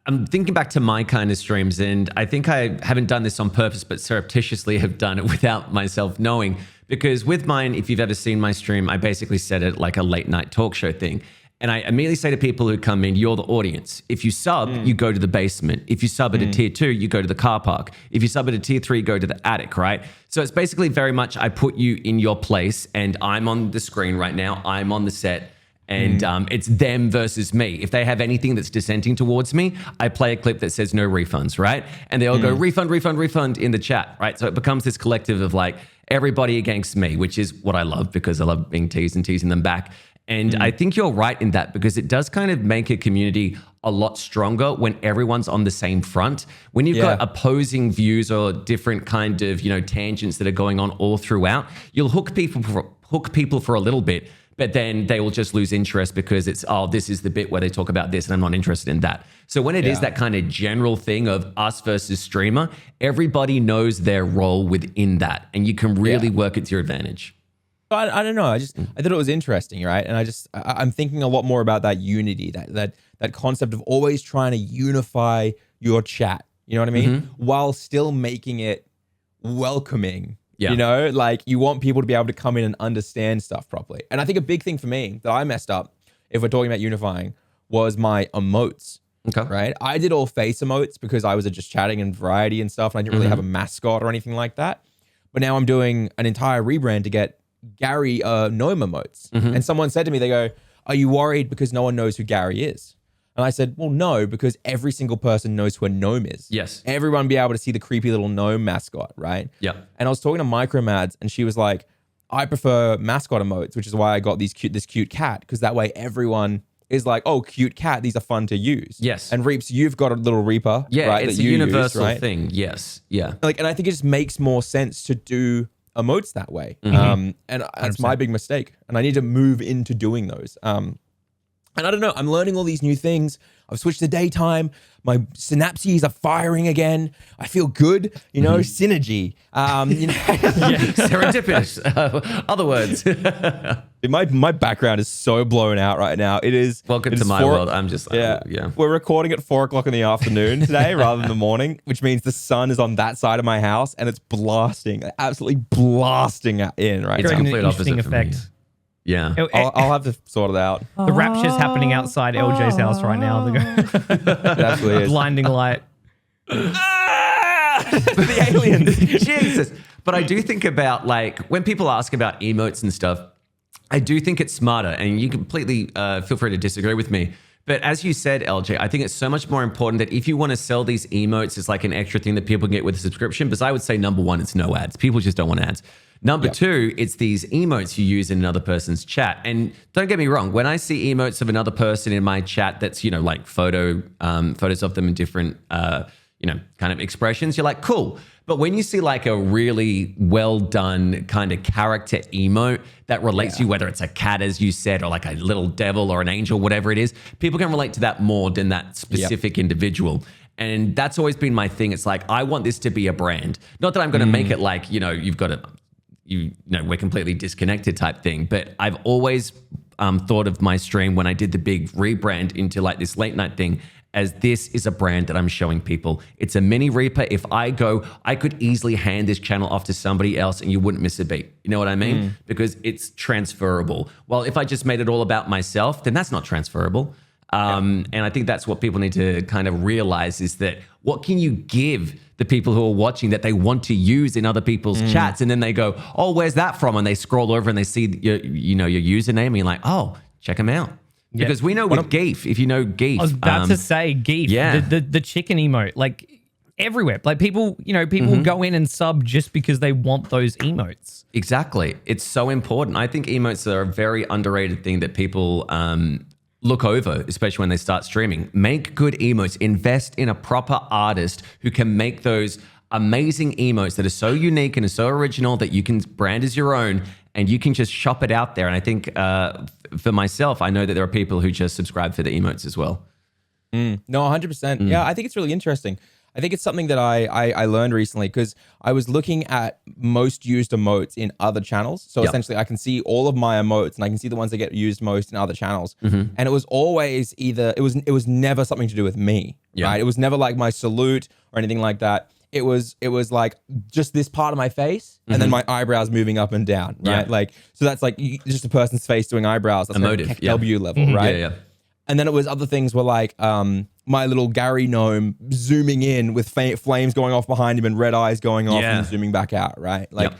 I'm thinking back to my kind of streams, and I think I haven't done this on purpose, but surreptitiously have done it without myself knowing. Because with mine, if you've ever seen my stream, I basically set it like a late night talk show thing. And I immediately say to people who come in, you're the audience. If you sub, you go to the basement. If you sub at a tier 2, you go to the car park. If you sub at a tier 3, go to the attic, right? So it's basically very much, I put you in your place and I'm on the screen right now. I'm on the set and it's them versus me. If they have anything that's dissenting towards me, I play a clip that says no refunds, right? And they all go refund in the chat, right? So it becomes this collective of like everybody against me, which is what I love because I love being teased and teasing them back. And I think you're right in that because it does kind of make a community a lot stronger when everyone's on the same front. When you've got opposing views or different kind of, tangents that are going on all throughout, you'll hook people for a little bit, but then they will just lose interest because it's, this is the bit where they talk about this and I'm not interested in that. So when it is that kind of general thing of us versus streamer, everybody knows their role within that and you can really work it to your advantage. I don't know. I thought it was interesting, right? And I'm thinking a lot more about that unity, that concept of always trying to unify your chat. You know what I mean? While still making it welcoming. You know, like you want people to be able to come in and understand stuff properly. And I think a big thing for me that I messed up, if we're talking about unifying, was my emotes. Okay. Right? I did all face emotes because I was just chatting and variety and stuff, and I didn't really have a mascot or anything like that. But now I'm doing an entire rebrand to get Gary gnome emotes. And someone said to me, they go, are you worried because no one knows who Gary is? And I said, well, no, because every single person knows who a gnome is. Yes. Everyone be able to see the creepy little gnome mascot, right? Yeah. And I was talking to Micromads and she was like, I prefer mascot emotes, which is why I got this cute cat, because that way everyone is like, oh, cute cat, these are fun to use. Yes. And Reapz, you've got a little Reaper, right? It's a universal thing. Yes. Yeah. And I think it just makes more sense to do emotes that way. And that's my big mistake. And I need to move into doing those. And I don't know, I'm learning all these new things. I've switched to daytime. My synapses are firing again. I feel good, synergy. Serendipitous. Other words. My background is so blown out right now. It is. Welcome to my world. I'm just like, yeah. We're recording at 4:00 in the afternoon today rather than the morning, which means the sun is on that side of my house and it's blasting, absolutely blasting in right It's now. a complete interesting opposite for me. effect. Yeah. I'll have to sort it out. The rapture's happening outside LJ's house right now. It absolutely is. Blinding light. The aliens. Jesus. But I do think about like when people ask about emotes and stuff, I do think it's smarter, and you completely feel free to disagree with me. But as you said, LJ, I think it's so much more important that if you want to sell these emotes as like an extra thing that people can get with a subscription, because I would say number one, it's no ads. People just don't want ads. Number two, it's these emotes you use in another person's chat. And don't get me wrong, when I see emotes of another person in my chat that's, like photos of them in different, kind of expressions, you're like, cool. But when you see like a really well done kind of character emote that relates to you, whether it's a cat, as you said, or like a little devil or an angel, whatever it is, people can relate to that more than that specific individual. And that's always been my thing. It's like, I want this to be a brand. Not that I'm going to make it like, you've got to, we're completely disconnected type thing. But I've always thought of my stream when I did the big rebrand into like this late night thing as this is a brand that I'm showing people. It's a mini Reaper. If I go, I could easily hand this channel off to somebody else and you wouldn't miss a beat. You know what I mean? Because it's transferable. Well, if I just made it all about myself, then that's not transferable. And I think that's what people need to kind of realize is that what can you give the people who are watching that they want to use in other people's chats? And then they go, oh, where's that from? And they scroll over and they see your username and you're like, oh, check them out. Yeah. Because we know with Geef, if you know Geef. I was about to say Geef, the chicken emote, like everywhere. Like people go in and sub just because they want those emotes. Exactly. It's so important. I think emotes are a very underrated thing that people look over, especially when they start streaming. Make good emotes. Invest in a proper artist who can make those amazing emotes that are so unique and are so original that you can brand as your own and you can just shop it out there. And I think for myself, I know that there are people who just subscribe for the emotes as well. No, 100%. Yeah, I think it's really interesting. I think it's something that I learned recently because I was looking at most used emotes in other channels. So essentially I can see all of my emotes and I can see the ones that get used most in other channels. And it was always either, it was never something to do with me, right? It was never like my salute or anything like that. It was like just this part of my face and then my eyebrows moving up and down, right? Like, so that's like just a person's face doing eyebrows. That's emotive, like W level, right? Yeah. And then it was other things were like my little Gary gnome zooming in with flames going off behind him and red eyes going off and zooming back out, right? Like,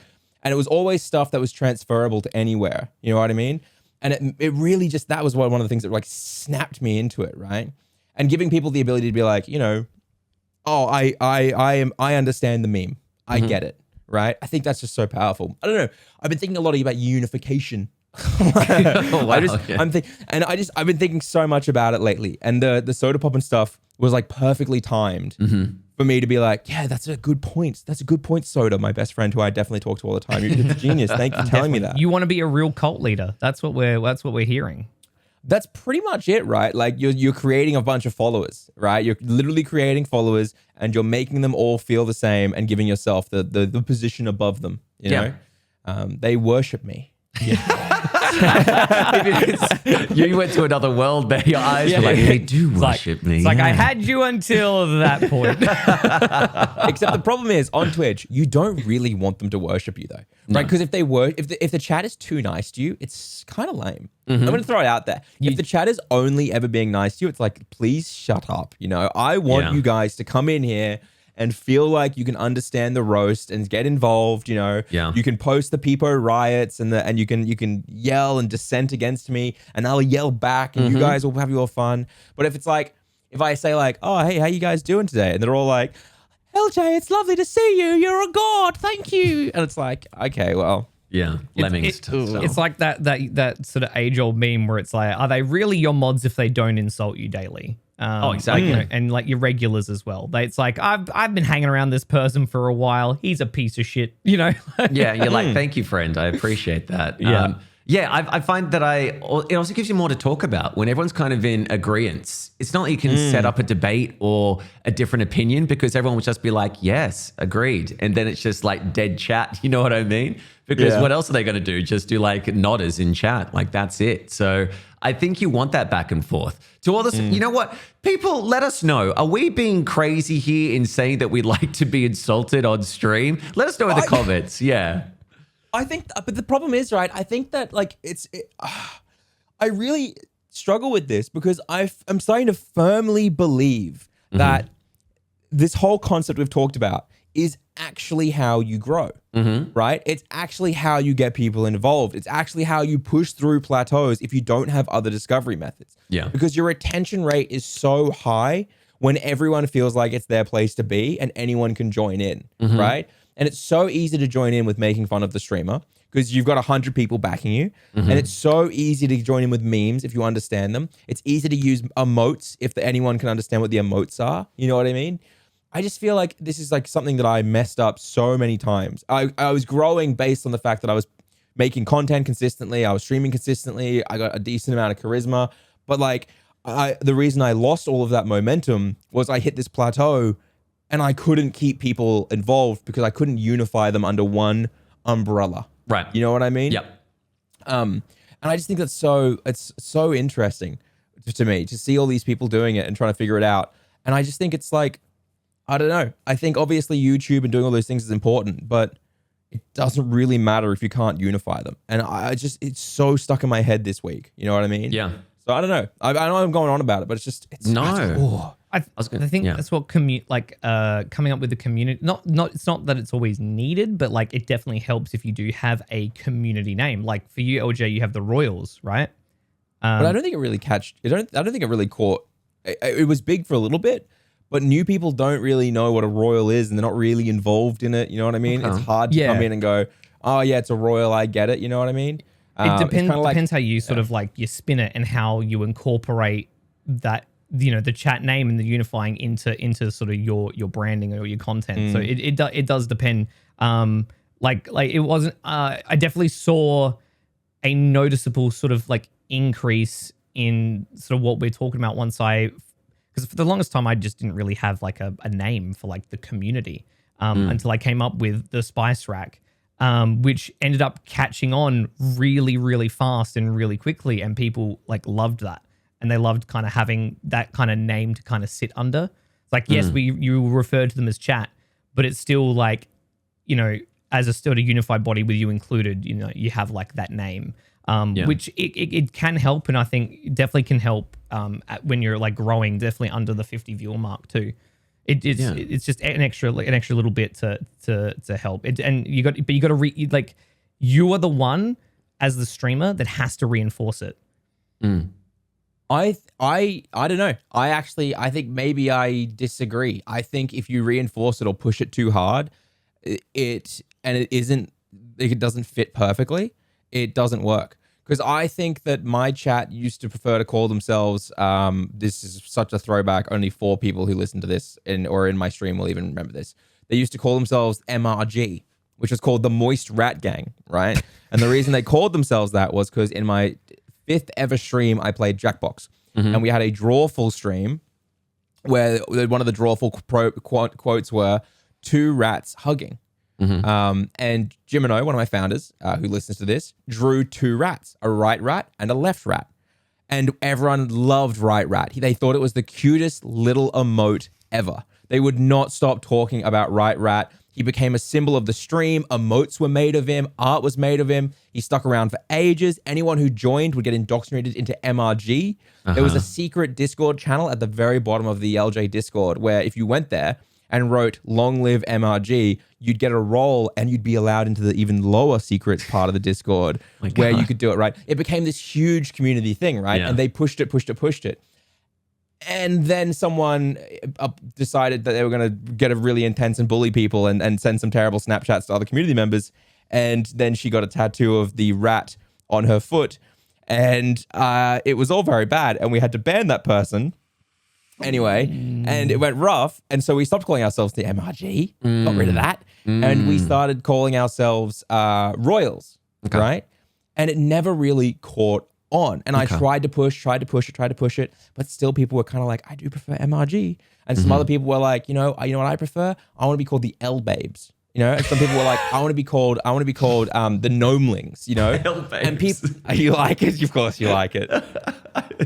and it was always stuff that was transferable to anywhere. You know what I mean? And it really just, that was one of the things that like snapped me into it, right? And giving people the ability to be like, oh, I understand the meme. I get it, right? I think that's just so powerful. I don't know. I've been thinking a lot about unification. Oh, wow. I've been thinking so much about it lately, and the Sodapoppin stuff was like perfectly timed for me to be like, yeah, that's a good point. That's a good point, Soda, my best friend, who I definitely talk to all the time. You're a genius. Thank you for telling me that. You want to be a real cult leader. That's what we're hearing. That's pretty much it, right? Like you're creating a bunch of followers, right? You're literally creating followers, and you're making them all feel the same, and giving yourself the position above them. You know, they worship me. You went to another world, but your eyes were like, they do worship me. It's like, I had you until that point. Except the problem is, on Twitch, you don't really want them to worship you though, right? Because if the chat is too nice to you, it's kind of lame. I'm going to throw it out there. If the chat is only ever being nice to you, it's like, please shut up. I want you guys to come in here and feel like you can understand the roast and get involved. You can post the Peepo riots and you can yell and dissent against me, and I'll yell back, and you guys will have your fun. But if it's like, if I say like, oh, hey, how you guys doing today? And they're all like, LJ, it's lovely to see you. You're a god. Thank you. And it's like, okay, well. Yeah, lemmings. It's like that sort of age-old meme where it's like, are they really your mods if they don't insult you daily? Exactly. And like your regulars as well. It's like, I've been hanging around this person for a while. He's a piece of shit, Yeah, you're like, thank you, friend. I appreciate that. Yeah, I find that it also gives you more to talk about when everyone's kind of in agreement. It's not like you can set up a debate or a different opinion because everyone would just be like, yes, agreed. And then it's just like dead chat. You know what I mean? Because what else are they going to do? Just do like nodders in chat. Like that's it. So I think you want that back and forth. To all this, you know what? People, let us know. Are we being crazy here in saying that we like to be insulted on stream? Let us know in the comments. Yeah. I think, but the problem is, right, I think that like I really struggle with this because I'm starting to firmly believe that this whole concept we've talked about is actually how you grow, right? It's actually how you get people involved. It's actually how you push through plateaus if you don't have other discovery methods. Yeah. Because your retention rate is so high when everyone feels like it's their place to be and anyone can join in, right? And it's so easy to join in with making fun of the streamer because you've got 100 people backing you. And it's so easy to join in with memes if you understand them. It's easy to use emotes if anyone can understand what the emotes are. You know what I mean? I just feel like this is like something that I messed up so many times. I was growing based on the fact that I was making content consistently. I was streaming consistently. I got a decent amount of charisma. But like the reason I lost all of that momentum was I hit this plateau and I couldn't keep people involved because I couldn't unify them under one umbrella. Right. You know what I mean? Yep. And I just think it's so interesting to me to see all these people doing it and trying to figure it out. And I just think it's like, I don't know. I think obviously YouTube and doing all those things is important, but it doesn't really matter if you can't unify them. And it's so stuck in my head this week. You know what I mean? Yeah. So I don't know. I know I'm going on about it, but I think that's what coming up with the community. It's not that it's always needed, but like it definitely helps if you do have a community name. Like for you, LJ, you have the Royals, right? But I don't think it really I don't think it really caught. It was big for a little bit, but new people don't really know what a royal is, and they're not really involved in it. You know what I mean? It's hard to come in and go, oh yeah, it's a royal. I get it. You know what I mean? It depends how you sort of like you spin it and how you incorporate that, you know, the chat name and the unifying into sort of your branding or your content. So it does depend. Like it wasn't. I definitely saw a noticeable sort of like increase in sort of what we're talking about once because for the longest time I just didn't really have like a name for like the community until I came up with the Spice Rack. Which ended up catching on really, really fast and really quickly. And people like loved that. And they loved kind of having that kind of name to kind of sit under. It's like, yes, you referred to them as chat, but it's still like, you know, as a still a unified body with you included, you know, you have like that name, which it can help. And I think it definitely can help when you're like growing, definitely under the 50 viewer mark too. It's just an extra little bit to help it, and you got to like you are the one as the streamer that has to reinforce it. I don't know. I think maybe I disagree. I think if you reinforce it or push it too hard, it doesn't fit perfectly, it doesn't work. Because I think that my chat used to prefer to call themselves, this is such a throwback, only 4 people who listen to this or in my stream will even remember this. They used to call themselves MRG, which was called the Moist Rat Gang, right? And the reason they called themselves that was because in my 5th ever stream, I played Jackbox. And we had a drawful stream where one of the drawful quotes were 2 rats hugging. And Jimino, one of my founders, who listens to this, drew 2 rats, a right rat and a left rat. And everyone loved right rat. They thought it was the cutest little emote ever. They would not stop talking about right rat. He became a symbol of the stream. Emotes were made of him. Art was made of him. He stuck around for ages. Anyone who joined would get indoctrinated into MRG. There was a secret Discord channel at the very bottom of the LJ Discord where if you went there and wrote long live MRG, you'd get a role and you'd be allowed into the even lower secret part of the Discord where you could do it, right? It became this huge community thing, right? And they pushed it. And then someone decided that they were going to get really intense and bully people and send some terrible Snapchats to other community members. And then she got a tattoo of the rat on her foot. And it was all very bad. And we had to ban that person. Anyway, and it went rough. And so we stopped calling ourselves the MRG, got rid of that. And we started calling ourselves Royals, right? and it never really caught on. And I tried to push it, but still people were kind of like, I do prefer MRG. And some other people were like, you know what I prefer? I want to be called the L-Babes. You know, and some people were like, I want to be called the Gnomelings, you know? And people, you like it? Of course you like it.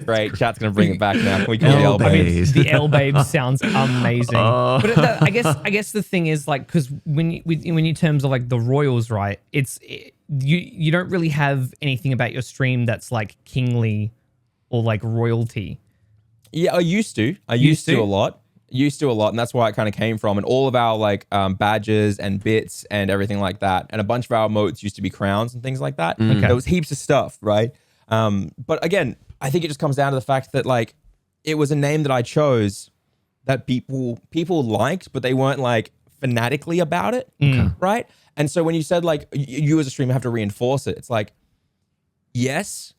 Great, chat's going to bring it back now. Can we call it L-Babes? The L-Babes sounds amazing. But I guess the thing is, like, because when you terms of like the royals, right, you don't really have anything about your stream that's like kingly or like royalty. Yeah, I used to a lot. And that's where it kind of came from. And all of our like badges and bits and everything like that, and a bunch of our emotes used to be crowns and things like that. There was heaps of stuff, right? But again, I think it just comes down to the fact that like it was a name that I chose that people liked, but they weren't like fanatically about it, right? And so when you said like you as a streamer have to reinforce it, it's like, yes,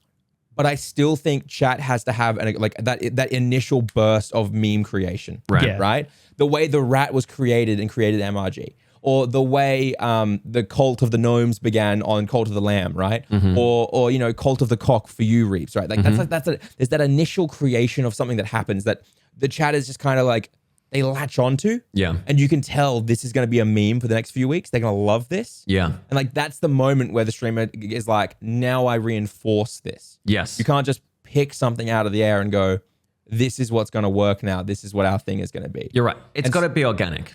but I still think chat has to have that initial burst of meme creation, right? The way the rat was created and created MRG, or the way the cult of the gnomes began on Cult of the Lamb, right? Or you know, Cult of the Cock for you, Reapz, right? Like there's that initial creation of something that happens that the chat is just kind of like they latch onto. Yeah. And you can tell this is going to be a meme for the next few weeks. They're going to love this. Yeah. And like that's the moment where the streamer is like, now I reinforce this. Yes. You can't just pick something out of the air and go, this is what's going to work now. This is what our thing is going to be. You're right. It's got to be organic.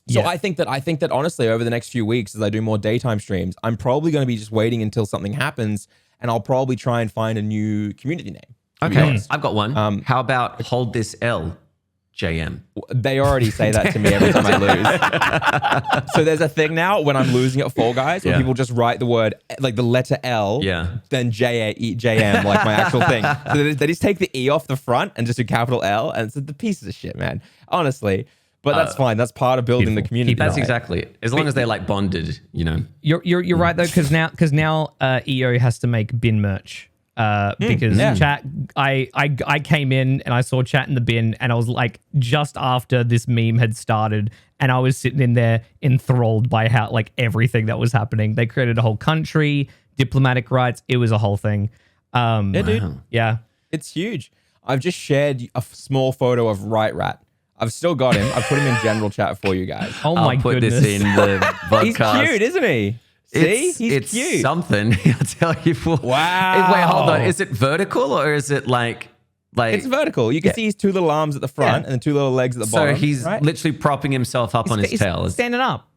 So I think that honestly, over the next few weeks, as I do more daytime streams, I'm probably going to be just waiting until something happens, and I'll probably try and find a new community name. Okay. I've got one. How about Hold This L? JM. They already say that to me every time I lose. So there's a thing now when I'm losing at Fall Guys where people just write the word, like the letter L, then JM, like my actual thing. So they just take the E off the front and just do capital L, and it's the pieces of shit, man. Honestly. But that's fine. That's part of building the community. That's exactly it. As long as they're like bonded, you know. You're right though, because now EO has to make bin merch. Because chat, I came in and I saw chat in the bin, and I was like, just after this meme had started, and I was sitting in there enthralled by how like everything that was happening. They created a whole country, diplomatic rights. It was a whole thing. Dude. Yeah, it's huge. I've just shared a small photo of Right Rat. I've still got him. I put him in general chat for you guys. Oh my goodness! I'll put this in the podcast. He's cute, isn't he? See, he's cute. It's something. I'll tell you what. Wow. Wait, hold on. Is it vertical or is it like? It's vertical. You can see his two little arms at the front and the two little legs at the bottom. So he's literally propping himself up on his tail. He's standing up.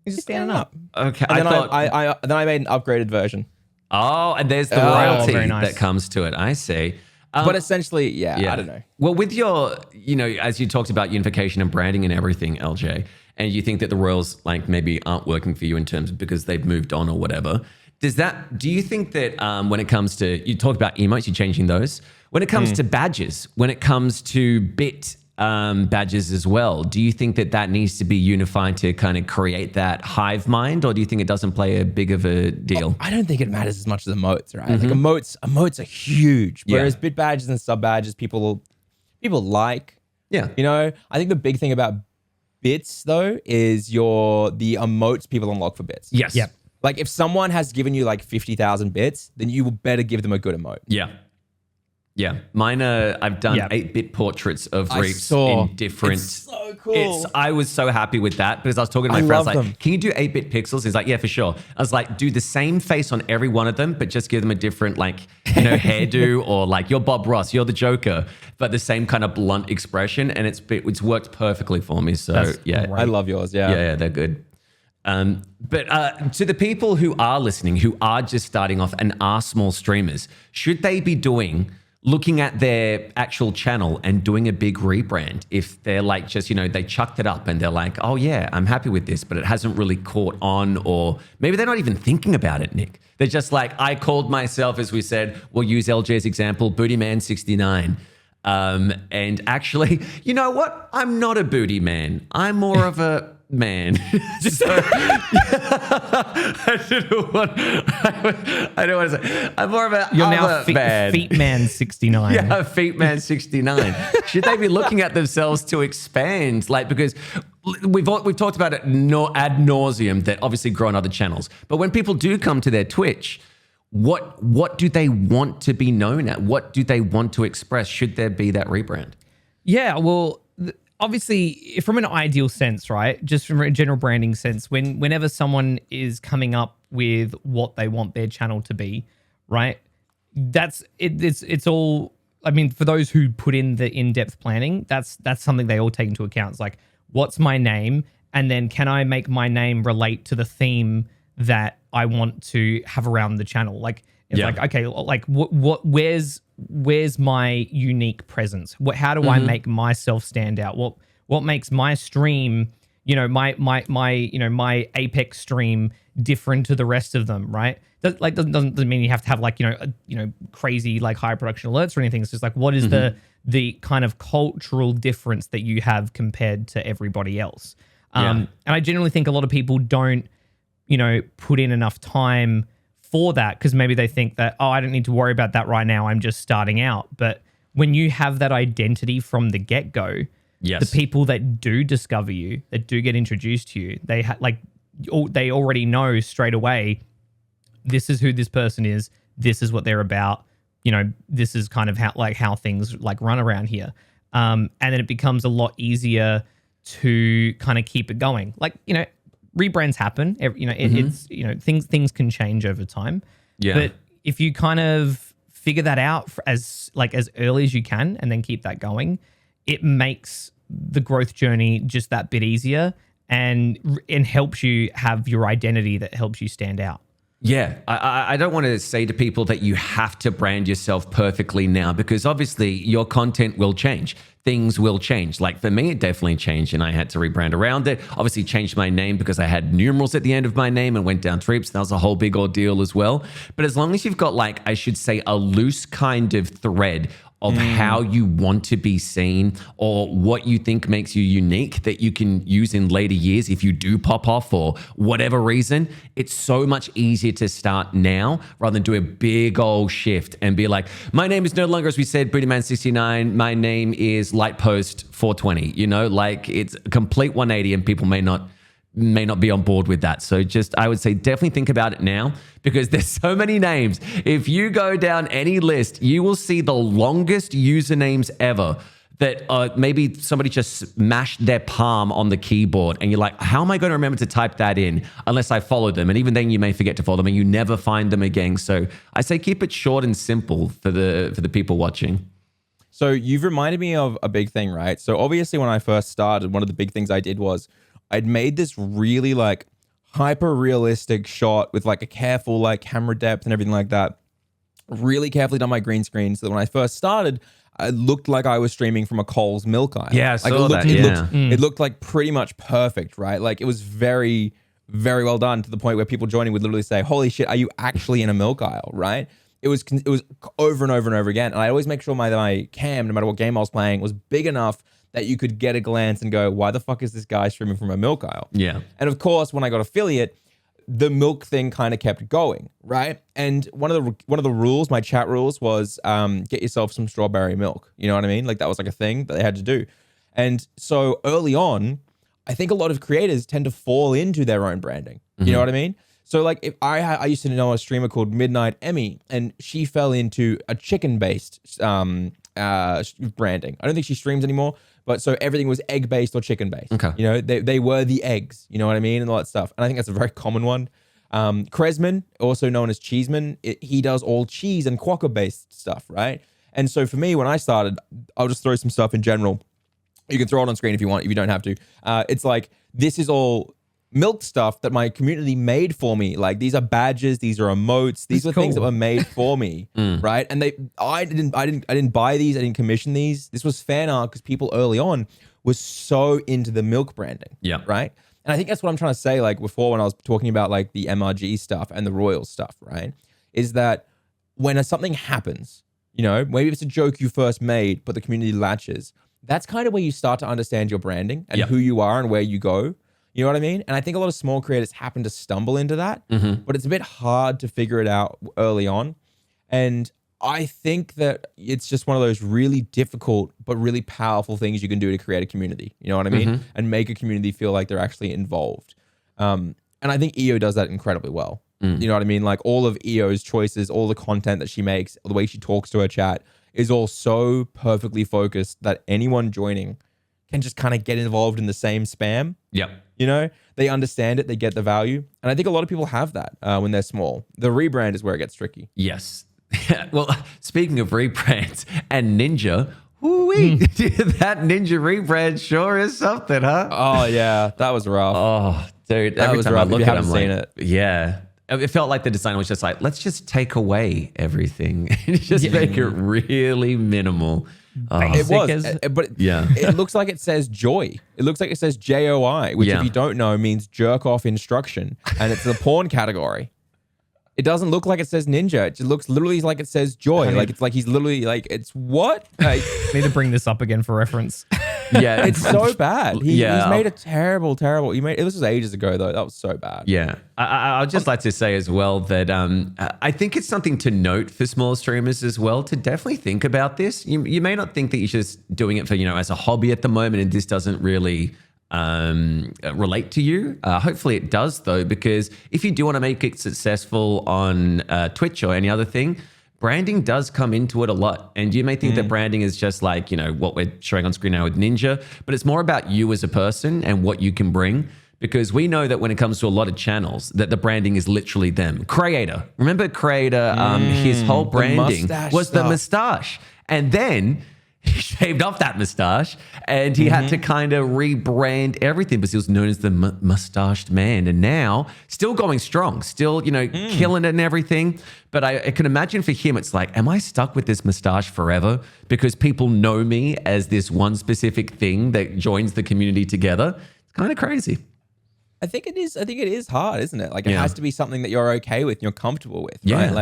He's just standing up. Okay. And then I made an upgraded version. Oh, and there's the royalty that comes to it. I see. But essentially, I don't know. Well, with your, as you talked about unification and branding and everything, LJ, and you think that the royals like maybe aren't working for you in terms of because they've moved on or whatever. Do you think that when it comes to, you talked about emotes, you're changing those. When it comes to badges, when it comes to bit badges as well, do you think that needs to be unified to kind of create that hive mind, or do you think it doesn't play a big of a deal? I don't think it matters as much as emotes, right? Like emotes are huge, whereas bit badges and sub badges, people like. Yeah. I think the big thing about bits though is the emotes people unlock for bits. Yes. Yep. Like if someone has given you like 50,000 bits, then you will better give them a good emote. Yeah. Yeah, mine I've done 8-bit portraits of Reapz in different. It's so cool. I was so happy with that because I was talking to my friend. I was like, can you do 8-bit pixels? He's like, yeah, for sure. I was like, do the same face on every one of them, but just give them a different hairdo, or like you're Bob Ross, you're the Joker, but the same kind of blunt expression, and it's worked perfectly for me. So I love yours. Yeah, they're good. But to the people who are listening, who are just starting off and are small streamers, should they be looking at their actual channel and doing a big rebrand if they're like just, they chucked it up and they're like, oh yeah, I'm happy with this, but it hasn't really caught on, or maybe they're not even thinking about it, Nick. They're just like, I called myself, as we said, we'll use LJ's example, Bootyman69. And actually, you know what? I'm not a booty man. I'm more of a man. I don't want to say. I'm more of a. You're now Feet Man 69. Yeah, Feet Man 69. Should they be looking at themselves to expand? Like, because we've talked about it ad nauseum that obviously grow on other channels. But when people do come to their Twitch, what do they want to be known at? What do they want to express? Should there be that rebrand? Yeah, well, obviously, from an ideal sense, right? Just from a general branding sense, whenever someone is coming up with what they want their channel to be, right? That's it. It's all. I mean, for those who put in the in-depth planning, that's something they all take into account. It's like, what's my name, and then can I make my name relate to the theme that I want to have around the channel? Like, it's like, okay, like where's my unique presence? How do I make myself stand out? What makes my stream, my Apex stream different to the rest of them, right? Doesn't mean you have to have like, crazy like high production alerts or anything. It's just like, what is the kind of cultural difference that you have compared to everybody else? And I generally think a lot of people don't, put in enough time for that, because maybe they think that, I don't need to worry about that right now, I'm just starting out. But when you have that identity from the get-go, the people that do discover you, that do get introduced to you, they already know straight away, this is who this person is, this is what they're about, this is kind of how things like run around here. And then it becomes a lot easier to kind of keep it going. Like, rebrands happen. It's things can change over time. Yeah. But if you kind of figure that out as early as you can, and then keep that going, it makes the growth journey just that bit easier, and helps you have your identity that helps you stand out. Yeah, I don't want to say to people that you have to brand yourself perfectly now, because obviously your content will change. Things will change. Like for me, it definitely changed and I had to rebrand around it. Obviously changed my name because I had numerals at the end of my name and went down Reapz. That was a whole big ordeal as well. But as long as you've got I should say a loose kind of thread of how you want to be seen, or what you think makes you unique that you can use in later years if you do pop off for whatever reason, it's so much easier to start now rather than do a big old shift and be like, my name is no longer, as we said, BootyMan69, my name is Lightpost420, it's a complete 180 and people may not be on board with that. So I would say definitely think about it now, because there's so many names. If you go down any list, you will see the longest usernames ever that maybe somebody just smashed their palm on the keyboard and you're like, how am I going to remember to type that in unless I follow them? And even then you may forget to follow them and you never find them again. So I say keep it short and simple for the people watching. So you've reminded me of a big thing, right? So obviously when I first started, one of the big things I did was I'd made this really hyper realistic shot with a careful camera depth and everything like that. Really carefully done my green screen so that when I first started, it looked like I was streaming from a Coles milk aisle. Yeah, I saw that. It looked pretty much perfect, right? It was very, very well done, to the point where people joining would literally say, holy shit, are you actually in a milk aisle, right? It was over and over and over again. And I always make sure my cam, no matter what game I was playing, was big enough that you could get a glance and go, why the fuck is this guy streaming from a milk aisle? Yeah. And of course, when I got affiliate, the milk thing kind of kept going, right? And one of the rules, my chat rules, was get yourself some strawberry milk. You know what I mean? That was a thing that they had to do. And so early on, I think a lot of creators tend to fall into their own branding. You know what I mean? So if I used to know a streamer called Midnight Emmy, and she fell into a chicken-based branding. I don't think she streams anymore, but so everything was egg-based or chicken-based. Okay. They were the eggs, you know what I mean? And all that stuff. And I think that's a very common one. Kresman, also known as Cheeseman, he does all cheese and quokka-based stuff, right? And so for me, when I started, I'll just throw some stuff in general. You can throw it on screen if you want, if you don't have to. It's this is all milk stuff that my community made for me. These are badges, these are emotes, these are things that were made for me, right? And I didn't buy these, I didn't commission these. This was fan art because people early on was so into the milk branding, right? And I think that's what I'm trying to say. Before, when I was talking about the MRG stuff and the Royal stuff, right? Is that when something happens, maybe it's a joke you first made, but the community latches. That's kind of where you start to understand your branding and who you are and where you go. You know what I mean? And I think a lot of small creators happen to stumble into that, but it's a bit hard to figure it out early on. And I think that it's just one of those really difficult but really powerful things you can do to create a community. You know what I mean? And make a community feel like they're actually involved. And I think EO does that incredibly well. You know what I mean? Like all of EO's choices, all the content that she makes, the way she talks to her chat is all so perfectly focused that anyone joining can just kind of get involved in the same spam. Yep. You know, they understand it, they get the value. And I think a lot of people have that when they're small. The rebrand is where it gets tricky. Yes. Well, speaking of rebrands and Ninja, that Ninja rebrand sure is something, huh? Oh, yeah. That was rough. Oh, dude. That Every was time rough. I look If you at it, I'm haven't like, seen it. yeah. It felt like the designer was just like, let's just take away everything and just make it really minimal. Oh. It was, but yeah. It looks like it says joy. It looks like it says JOI, which if you don't know means jerk off instruction, and it's the porn category. It doesn't look like it says ninja. It just looks literally like it says joy. Like it's like he's literally like, it's what? Like, need to bring this up again for reference. Yeah, it's so bad. He's made a terrible. This was ages ago though. That was so bad. Yeah, I'd just like to say as well that I think it's something to note for small streamers as well to definitely think about this. You may not think that you're just doing it for as a hobby at the moment, and this doesn't really relate to you. Hopefully it does though, because if you do want to make it successful on Twitch or any other thing, branding does come into it a lot. And you may think that branding is just like, what we're showing on screen now with Ninja, but it's more about you as a person and what you can bring. Because we know that when it comes to a lot of channels, that the branding is literally them. Creator. Remember Creator, his whole branding was the mustache. And then he shaved off that mustache and he had to kind of rebrand everything because he was known as the mustached man. And now still going strong, still, killing it and everything. But I can imagine for him, it's like, am I stuck with this mustache forever? Because people know me as this one specific thing that joins the community together. It's kind of crazy. I think it is hard, isn't it? Like it has to be something that you're okay with, you're comfortable with, right?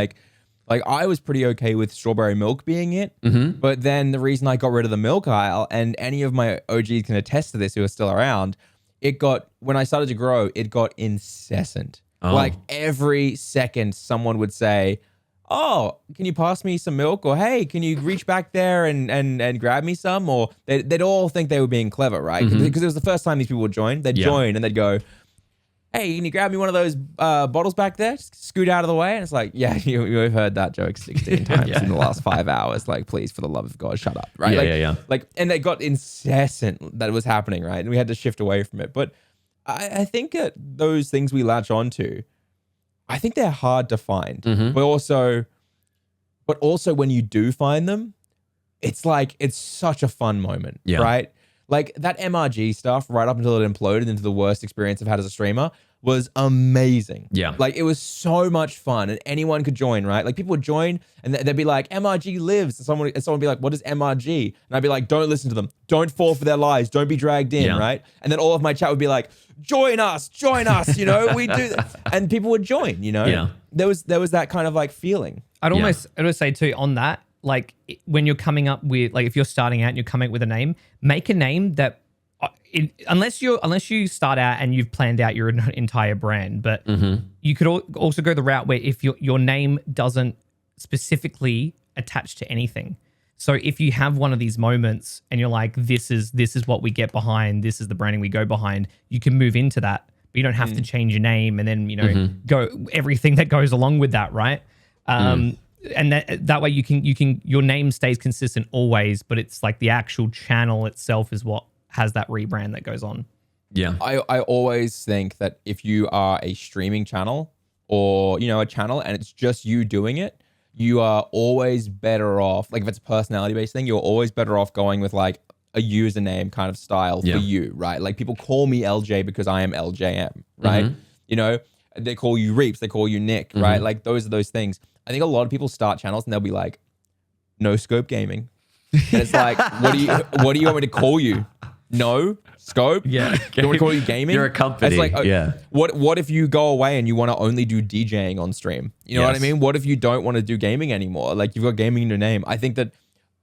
Like I was pretty okay with strawberry milk being it, but then the reason I got rid of the milk aisle, and any of my OGs can attest to this who are still around, when I started to grow, it got incessant. Oh. Like every second someone would say, oh, can you pass me some milk? Or, hey, can you reach back there and grab me some? Or they'd all think they were being clever, right? Because it was the first time these people would join. They'd join and they'd go, hey, can you grab me one of those bottles back there? Just scoot out of the way. And it's like, yeah, you've heard that joke 16 times in the last 5 hours. Like, please, for the love of God, shut up, right? Like, and they got incessant that it was happening, right? And we had to shift away from it. But I think that those things we latch onto, I think they're hard to find. But also when you do find them, it's like, it's such a fun moment, right? Like that MRG stuff right up until it imploded into the worst experience I've had as a streamer was amazing. Yeah. Like it was so much fun and anyone could join, right? Like people would join and they'd be like, MRG lives. And someone would be like, what is MRG? And I'd be like, don't listen to them. Don't fall for their lies. Don't be dragged in, right? And then all of my chat would be like, join us, we do that. And people would join, Yeah. There was that kind of like feeling. I'd almost say too on that, like when you're coming up with, like if you're starting out and you're coming up with a name, make a name that unless you start out and you've planned out your entire brand, but you could also go the route where if your name doesn't specifically attach to anything. So if you have one of these moments and you're like, this is what we get behind, this is the branding we go behind, you can move into that, but you don't have to change your name and then, go everything that goes along with that. Right. And that way you can your name stays consistent always, but it's like the actual channel itself is what has that rebrand that goes on. Yeah. I always think that if you are a streaming channel or, a channel and it's just you doing it, you are always better off, like if it's a personality-based thing, you're always better off going with like a username kind of style for you, right? Like people call me LJ because I am Eljayem, right? They call you Reapz, they call you Nick, right? Like those are those things. I think a lot of people start channels and they'll be like, no scope gaming. And it's like, what do you want me to call you? No scope? Yeah. You want me to call you gaming? You're a company. It's like, what if you go away and you want to only do DJing on stream? You know what I mean? What if you don't want to do gaming anymore? Like you've got gaming in your name. I think that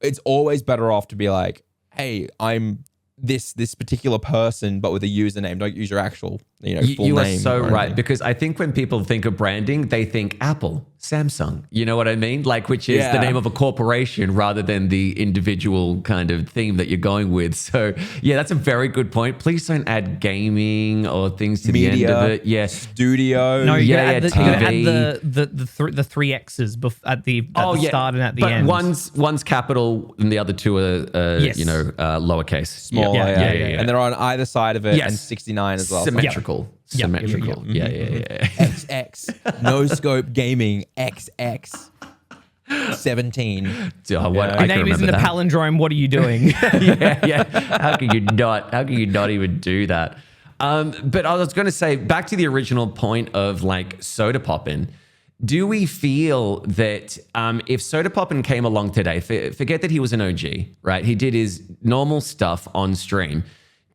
it's always better off to be like, hey, I'm this particular person, but with a username. Don't use your actual full you are name. so or right, anything. because I think when people think of branding, they think Apple, Samsung, you know what I mean? Like, which is the name of a corporation rather than the individual kind of theme that you're going with. So yeah, that's a very good point. Please don't add gaming or things to Media, the end of it. Yes. Studio. No, you Yeah, gotta TV. add the three X's at the start and at the but end. one's capital and the other two are lowercase. Small, Yeah. And they're on either side of it, Yes. and 69 as well. Symmetrical. Yeah. Symmetrical. Yeah. XX, no scope gaming, XX, 17. I Your can name isn't a remember that. palindrome. What are you doing? yeah. How can you not even do that? But I was going to say, back to the original point of like Sodapoppin, do we feel that if Sodapoppin came along today, forget that he was an OG, right? He did his normal stuff on stream.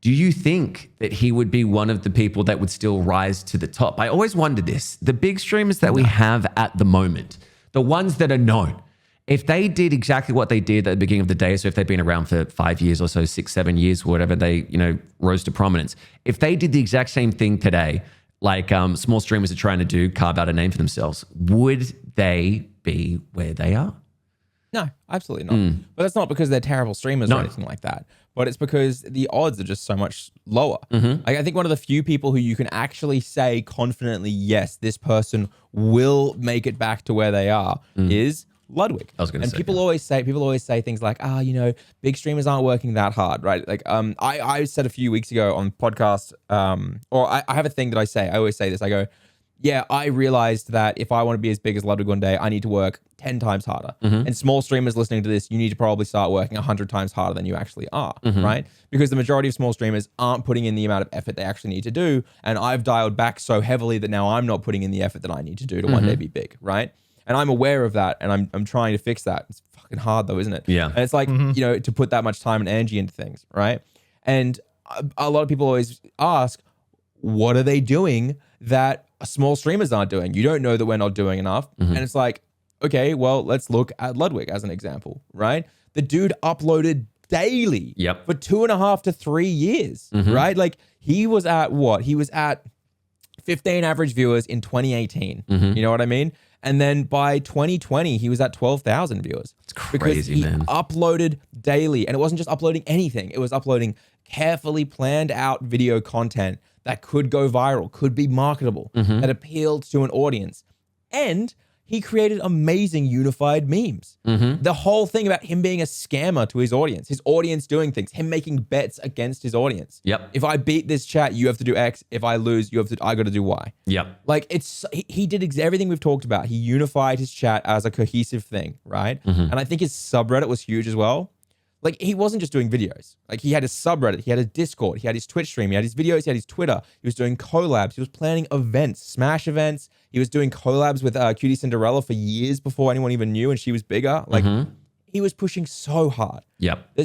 Do you think that he would be one of the people that would still rise to the top? I always wondered this. The big streamers that we have at the moment, the ones that are known, if they did exactly what they did at the beginning of the day, so if they've been around for 5 years or so, 6, 7 years, whatever, they, rose to prominence. If they did the exact same thing today, like small streamers are trying to do, carve out a name for themselves, would they be where they are? No, absolutely not. But that's not because they're terrible streamers or anything like that. But it's because the odds are just so much lower. I think one of the few people who you can actually say confidently, yes, this person will make it back to where they are is Ludwig. I was going to say, people always say things like, big streamers aren't working that hard, right? Like, I said a few weeks ago on podcast, or I have a thing that I say. I always say this. I go, yeah, I realized that if I want to be as big as Ludwig one day, I need to work 10 times harder. And small streamers listening to this, you need to probably start working 100 times harder than you actually are, right? Because the majority of small streamers aren't putting in the amount of effort they actually need to do. And I've dialed back so heavily that now I'm not putting in the effort that I need to do to one day be big, right? And I'm aware of that, and I'm trying to fix that. It's fucking hard though, isn't it? Yeah. And it's like, to put that much time and energy into things, right? And a lot of people always ask, what are they doing that small streamers aren't doing? You don't know that we're not doing enough. And it's like, okay, well, let's look at Ludwig as an example, right? The dude uploaded daily for 2.5 to 3 years, right? Like he was at what? He was at 15 average viewers in 2018. You know what I mean? And then by 2020, he was at 12,000 viewers. It's crazy, because man. He uploaded daily. And it wasn't just uploading anything. It was uploading carefully planned out video content that could go viral, could be marketable, that appealed to an audience. And he created amazing unified memes. The whole thing about him being a scammer to his audience doing things, him making bets against his audience. Yep. If I beat this chat, you have to do X. If I lose, I got to do Y. Yep. Like he did everything we've talked about. He unified his chat as a cohesive thing, right? And I think his subreddit was huge as well. Like he wasn't just doing videos. Like he had his subreddit, he had his Discord, he had his Twitch stream, he had his videos, he had his Twitter. He was doing collabs. He was planning events, Smash events. He was doing collabs with Cutie Cinderella for years before anyone even knew, and she was bigger. Like he was pushing so hard. Yep.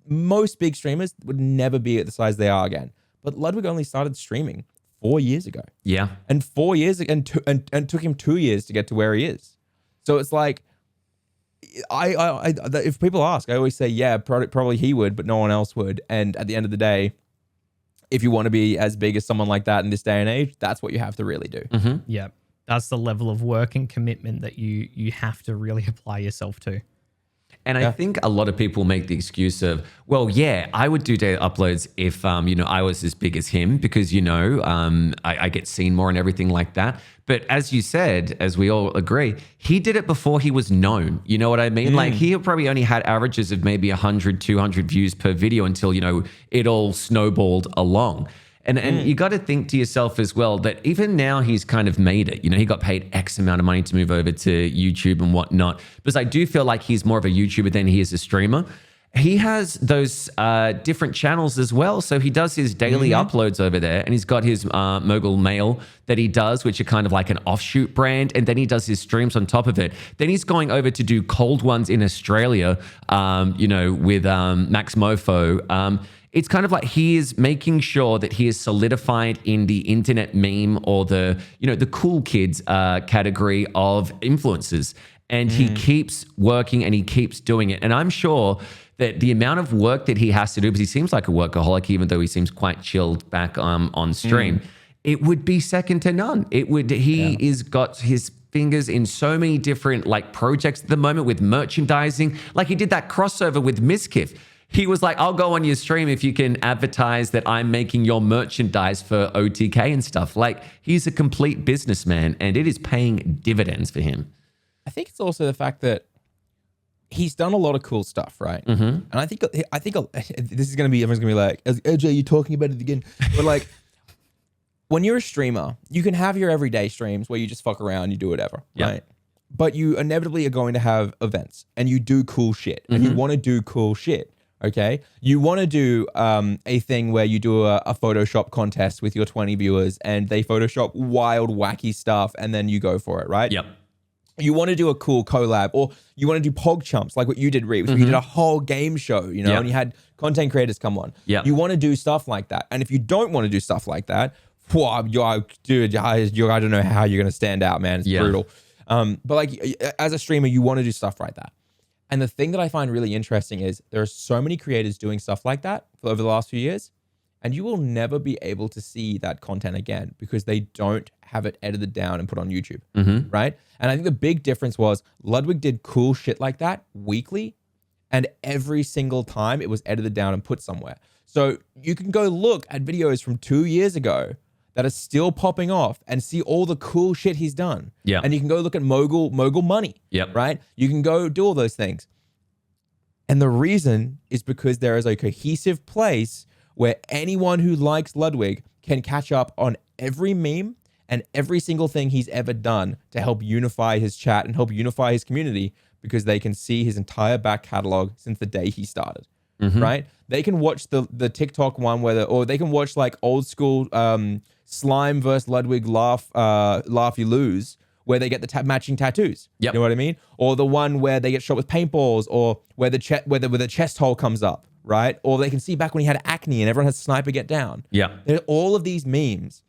Most big streamers would never be at the size they are again. But Ludwig only started streaming 4 years ago. Yeah. And 4 years and took him 2 years to get to where he is. So it's like, if people ask, I always say, yeah, probably he would, but no one else would. And at the end of the day, if you want to be as big as someone like that in this day and age, that's what you have to really do. Yeah. That's the level of work and commitment that you have to really apply yourself to. And I think a lot of people make the excuse of, well, yeah, I would do daily uploads if, I was as big as him because, I get seen more and everything like that. But as you said, as we all agree, he did it before he was known. You know what I mean? Like he probably only had averages of maybe 100, 200 views per video until, it all snowballed along. And you got to think to yourself as well that even now he's kind of made it. He got paid X amount of money to move over to YouTube and whatnot. Because I do feel like he's more of a YouTuber than he is a streamer. He has those different channels as well. So he does his daily uploads over there. And he's got his Mogul Mail that he does, which are kind of like an offshoot brand. And then he does his streams on top of it. Then he's going over to do cold ones in Australia, with Max Mofo. It's kind of like he is making sure that he is solidified in the internet meme or the cool kids category of influencers. And he keeps working and he keeps doing it. And I'm sure that the amount of work that he has to do, because he seems like a workaholic, even though he seems quite chilled back on stream, it would be second to none. He is got his fingers in so many different like projects at the moment with merchandising. Like he did that crossover with Miskiff. He was like, I'll go on your stream if you can advertise that I'm making your merchandise for OTK and stuff. Like he's a complete businessman and it is paying dividends for him. I think it's also the fact that he's done a lot of cool stuff, right? And I think this is going to be, everyone's going to be like, Eljay, you talking about it again? But like, when you're a streamer, you can have your everyday streams where you just fuck around, you do whatever, right? But you inevitably are going to have events and you do cool shit and you want to do cool shit, okay? You want to do a thing where you do a Photoshop contest with your 20 viewers and they Photoshop wild, wacky stuff and then you go for it, right? Yep. You want to do a cool collab or you want to do Pog Chumps like what you did, Reapz, where you did a whole game show, you know, and you had content creators come on. You want to do stuff like that. And if you don't want to do stuff like that, dude, I don't know how you're going to stand out, man. It's brutal. But like as a streamer, you want to do stuff like that. And the thing that I find really interesting is there are so many creators doing stuff like that over the last few years, and you will never be able to see that content again because they don't have it edited down and put on YouTube, right? And I think the big difference was Ludwig did cool shit like that weekly, and every single time it was edited down and put somewhere. So you can go look at videos from 2 years ago that are still popping off and see all the cool shit he's done. And you can go look at Mogul Money, right? You can go do all those things. And the reason is because there is a cohesive place where anyone who likes Ludwig can catch up on every meme and every single thing he's ever done to help unify his chat and help unify his community because they can see his entire back catalog since the day he started, right? They can watch the TikTok one or they can watch like old school Slime versus Ludwig laugh you lose, where they get the matching tattoos. You know what I mean? Or the one where they get shot with paintballs, or where the chest hole comes up, right? Or they can see back when he had acne and everyone has Sniper Get Down. All of these memes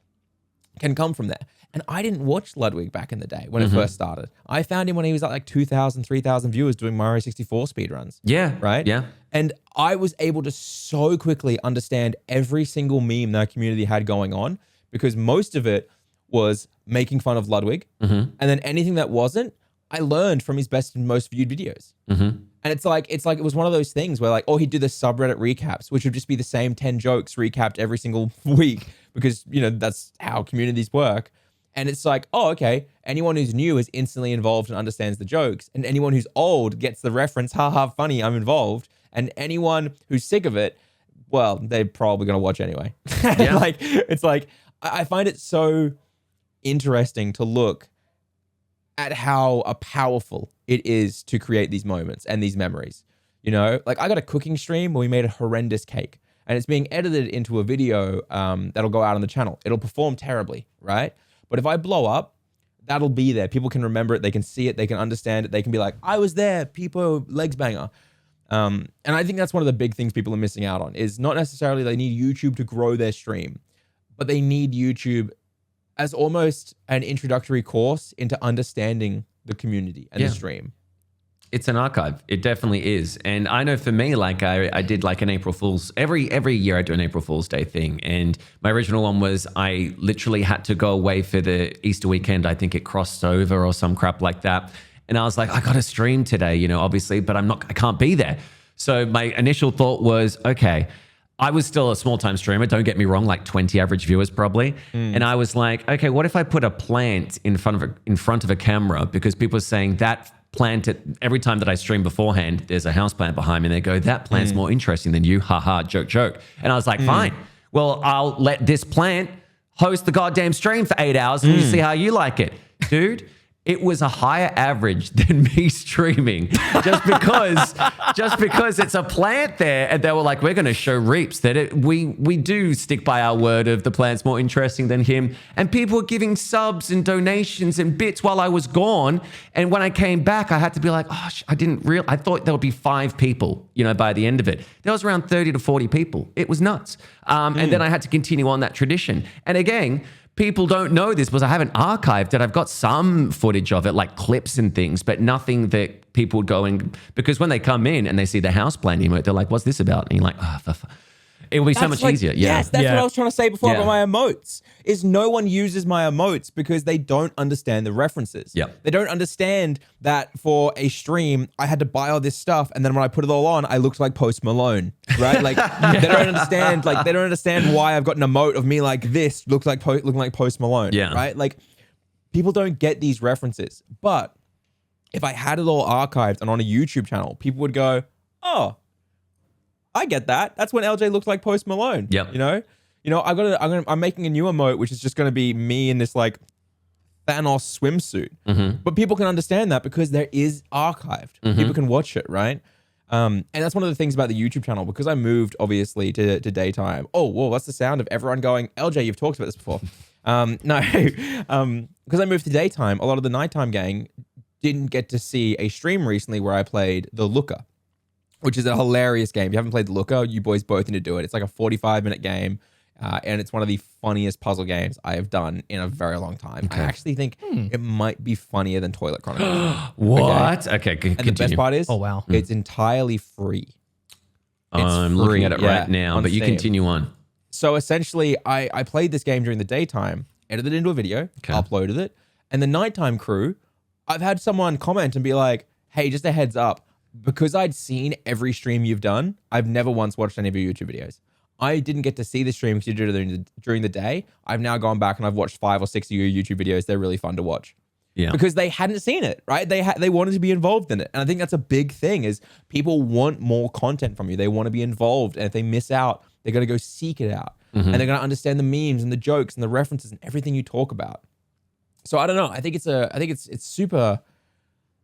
can come from there. And I didn't watch Ludwig back in the day when it first started. I found him when he was at like 2,000, 3,000 viewers doing Mario 64 speedruns. Right? And I was able to so quickly understand every single meme that community had going on because most of it was making fun of Ludwig. And then anything that wasn't, I learned from his best and most viewed videos. And it's like it was one of those things where like, oh, he'd do the subreddit recaps, which would just be the same 10 jokes recapped every single week because, you know, that's how communities work. And it's like, oh, okay, anyone who's new is instantly involved and understands the jokes. And anyone who's old gets the reference, haha, funny, I'm involved. And anyone who's sick of it, well, they're probably going to watch anyway. Like, it's like, I find it so interesting to look at how powerful it is to create these moments and these memories. You know, like I got a cooking stream where we made a horrendous cake and it's being edited into a video that'll go out on the channel. It'll perform terribly, right? But if I blow up, that'll be there. People can remember it. They can see it. They can understand it. They can be like, I was there, people, legs banger. And I think that's one of the big things people are missing out on is not necessarily they need YouTube to grow their stream, but they need YouTube as almost an introductory course into understanding the community and the stream. It's an archive. It definitely is. And I know for me, like I did like an April Fool's, every year I do an April Fool's Day thing. And my original one was I literally had to go away for the Easter weekend. I think it crossed over or some crap like that. And I was like, I got to stream today, you know, obviously, but I can't be there. So my initial thought was, okay, I was still a small-time streamer, don't get me wrong, like 20 average viewers probably. And I was like, okay, what if I put a plant in front of a camera? Because people are saying that plant, every time that I stream beforehand, there's a house plant behind me and they go, that plant's more interesting than you, haha, joke. And I was like, fine, well, I'll let this plant host the goddamn stream for 8 hours and you see how you like it. Dude, it was a higher average than me streaming just because it's a plant there. And they were like, we're going to show Reapz that we do stick by our word of the plant's more interesting than him. And people were giving subs and donations and bits while I was gone. And when I came back, I had to be like, oh, I thought there would be 5 people, you know, by the end of it. There was around 30 to 40 people. It was nuts. And then I had to continue on that tradition. And again, people don't know this because I haven't archived it. I've got some footage of it, like clips and things, but nothing that people would go and, because when they come in and they see the house plan emote, they're like, what's this about? And you're like, It will be so much easier. Yeah. Yes, that's what I was trying to say before about my emotes. Is no one uses my emotes because they don't understand the references. Yep. They don't understand that for a stream, I had to buy all this stuff, and then when I put it all on, I looked like Post Malone, right? Like they don't understand. Like they don't understand why I've got an emote of me like this, looking like Post Malone. Yeah. Right. Like people don't get these references, but if I had it all archived and on a YouTube channel, people would go, "Oh, I get that. That's when LJ looks like Post Malone." Yep. I'm making a new emote, which is just going to be me in this like Thanos swimsuit. But people can understand that because there is archived. People can watch it, right? And that's one of the things about the YouTube channel, because I moved obviously to daytime. Oh, whoa, that's the sound of everyone going, LJ, you've talked about this before. Because I moved to daytime, a lot of the nighttime gang didn't get to see a stream recently where I played The Looker, which is a hilarious game. If you haven't played The Looker, you boys both need to do it. It's like a 45-minute game, and it's one of the funniest puzzle games I have done in a very long time. Okay. I actually think it might be funnier than Toilet Chronicles. What? Okay, and the best part is, it's entirely free. I'm looking at it right now, but you continue on. So essentially, I played this game during the daytime, edited it into a video, uploaded it, and the nighttime crew, I've had someone comment and be like, hey, just a heads up, because I'd seen every stream you've done, I've never once watched any of your YouTube videos. I didn't get to see the stream because you did it during the day. I've now gone back and I've watched 5 or 6 of your YouTube videos. They're really fun to watch. Yeah. Because they hadn't seen it, right? They wanted to be involved in it. And I think that's a big thing is people want more content from you. They want to be involved. And if they miss out, they're going to go seek it out. And they're going to understand the memes and the jokes and the references and everything you talk about. So I don't know. I think it's super.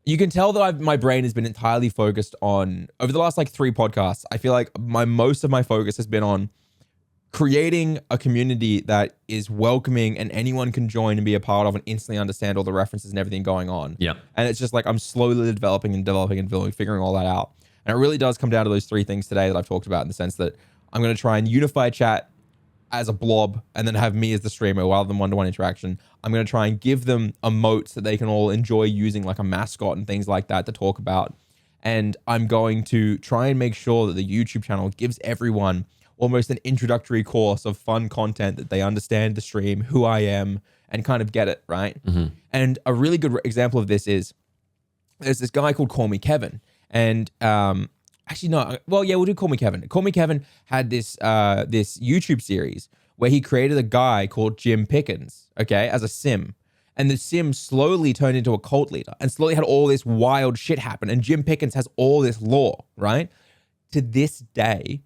You can tell that my brain has been entirely focused on, over the last like 3 podcasts, I feel like most of my focus has been on creating a community that is welcoming and anyone can join and be a part of and instantly understand all the references and everything going on. Yeah. And it's just like I'm slowly developing and figuring all that out. And it really does come down to those 3 things today that I've talked about, in the sense that I'm going to try and unify chat as a blob and then have me as the streamer rather than one-to-one interaction. I'm going to try and give them emotes that they can all enjoy using, like a mascot and things like that to talk about. And I'm going to try and make sure that the YouTube channel gives everyone almost an introductory course of fun content, that they understand the stream, who I am, and kind of get it, right? And a really good example of this is there's this guy called Call Me Kevin. And actually, no. Well, yeah, we'll do Call Me Kevin. Call Me Kevin had this YouTube series where he created a guy called Jim Pickens, okay, as a sim. And the sim slowly turned into a cult leader and slowly had all this wild shit happen. And Jim Pickens has all this lore, right? To this day,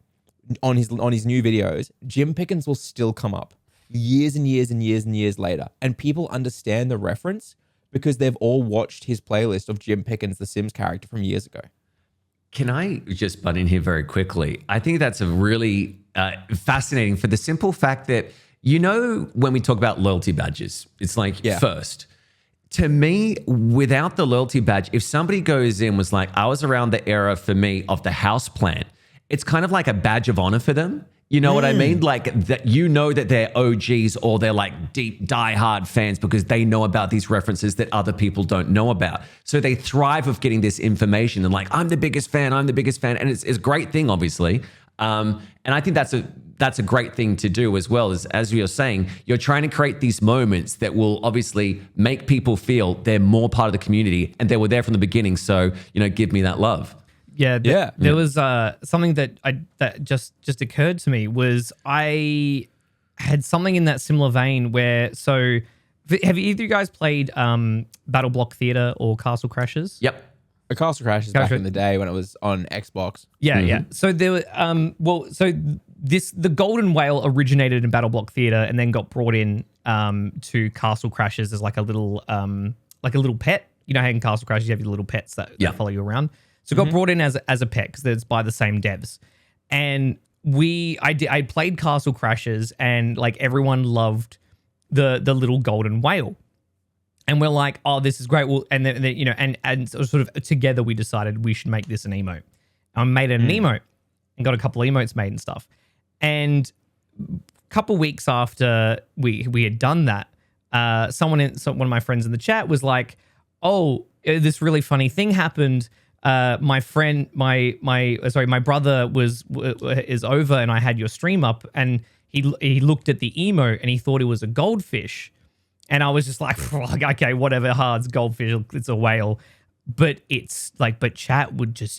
on his new videos, Jim Pickens will still come up years and years and years and years later. And people understand the reference because they've all watched his playlist of Jim Pickens, the Sims character from years ago. Can I just butt in here very quickly? I think that's a really fascinating, for the simple fact that, when we talk about loyalty badges, it's like first. To me, without the loyalty badge, if somebody goes in was like, I was around the era for me of the house plant, it's kind of like a badge of honor for them. You know what I mean? Like that, that they're OGs or they're like deep diehard fans because they know about these references that other people don't know about. So they thrive of getting this information and like, I'm the biggest fan. And it's a great thing, obviously. And I think that's a great thing to do as well, as you're saying, you're trying to create these moments that will obviously make people feel they're more part of the community and they were there from the beginning. So, give me that love. Yeah, there was something that just occurred to me was I had something in that similar vein where, so have either of you guys played Battle Block Theater or Castle Crashers? Yep. A Castle Crashers back in the day when it was on Xbox. Yeah. So there were the Golden Whale originated in Battle Block Theater and then got brought in to Castle Crashers as like a little pet. You know how in Castle Crashers you have your little pets that follow you around. So it got brought in as a pet because it's by the same devs. And I played Castle Crashers and like everyone loved the little golden whale. And we're like, oh, this is great. Well, and then and sort of together we decided we should make this an emote. I made an emote and got a couple of emotes made and stuff. And a couple of weeks after we had done that, one of my friends in the chat was like, oh, this really funny thing happened. my brother is over and I had your stream up and he looked at the emote and he thought it was a goldfish. And I was just like, okay, whatever, it's goldfish, it's a whale. But chat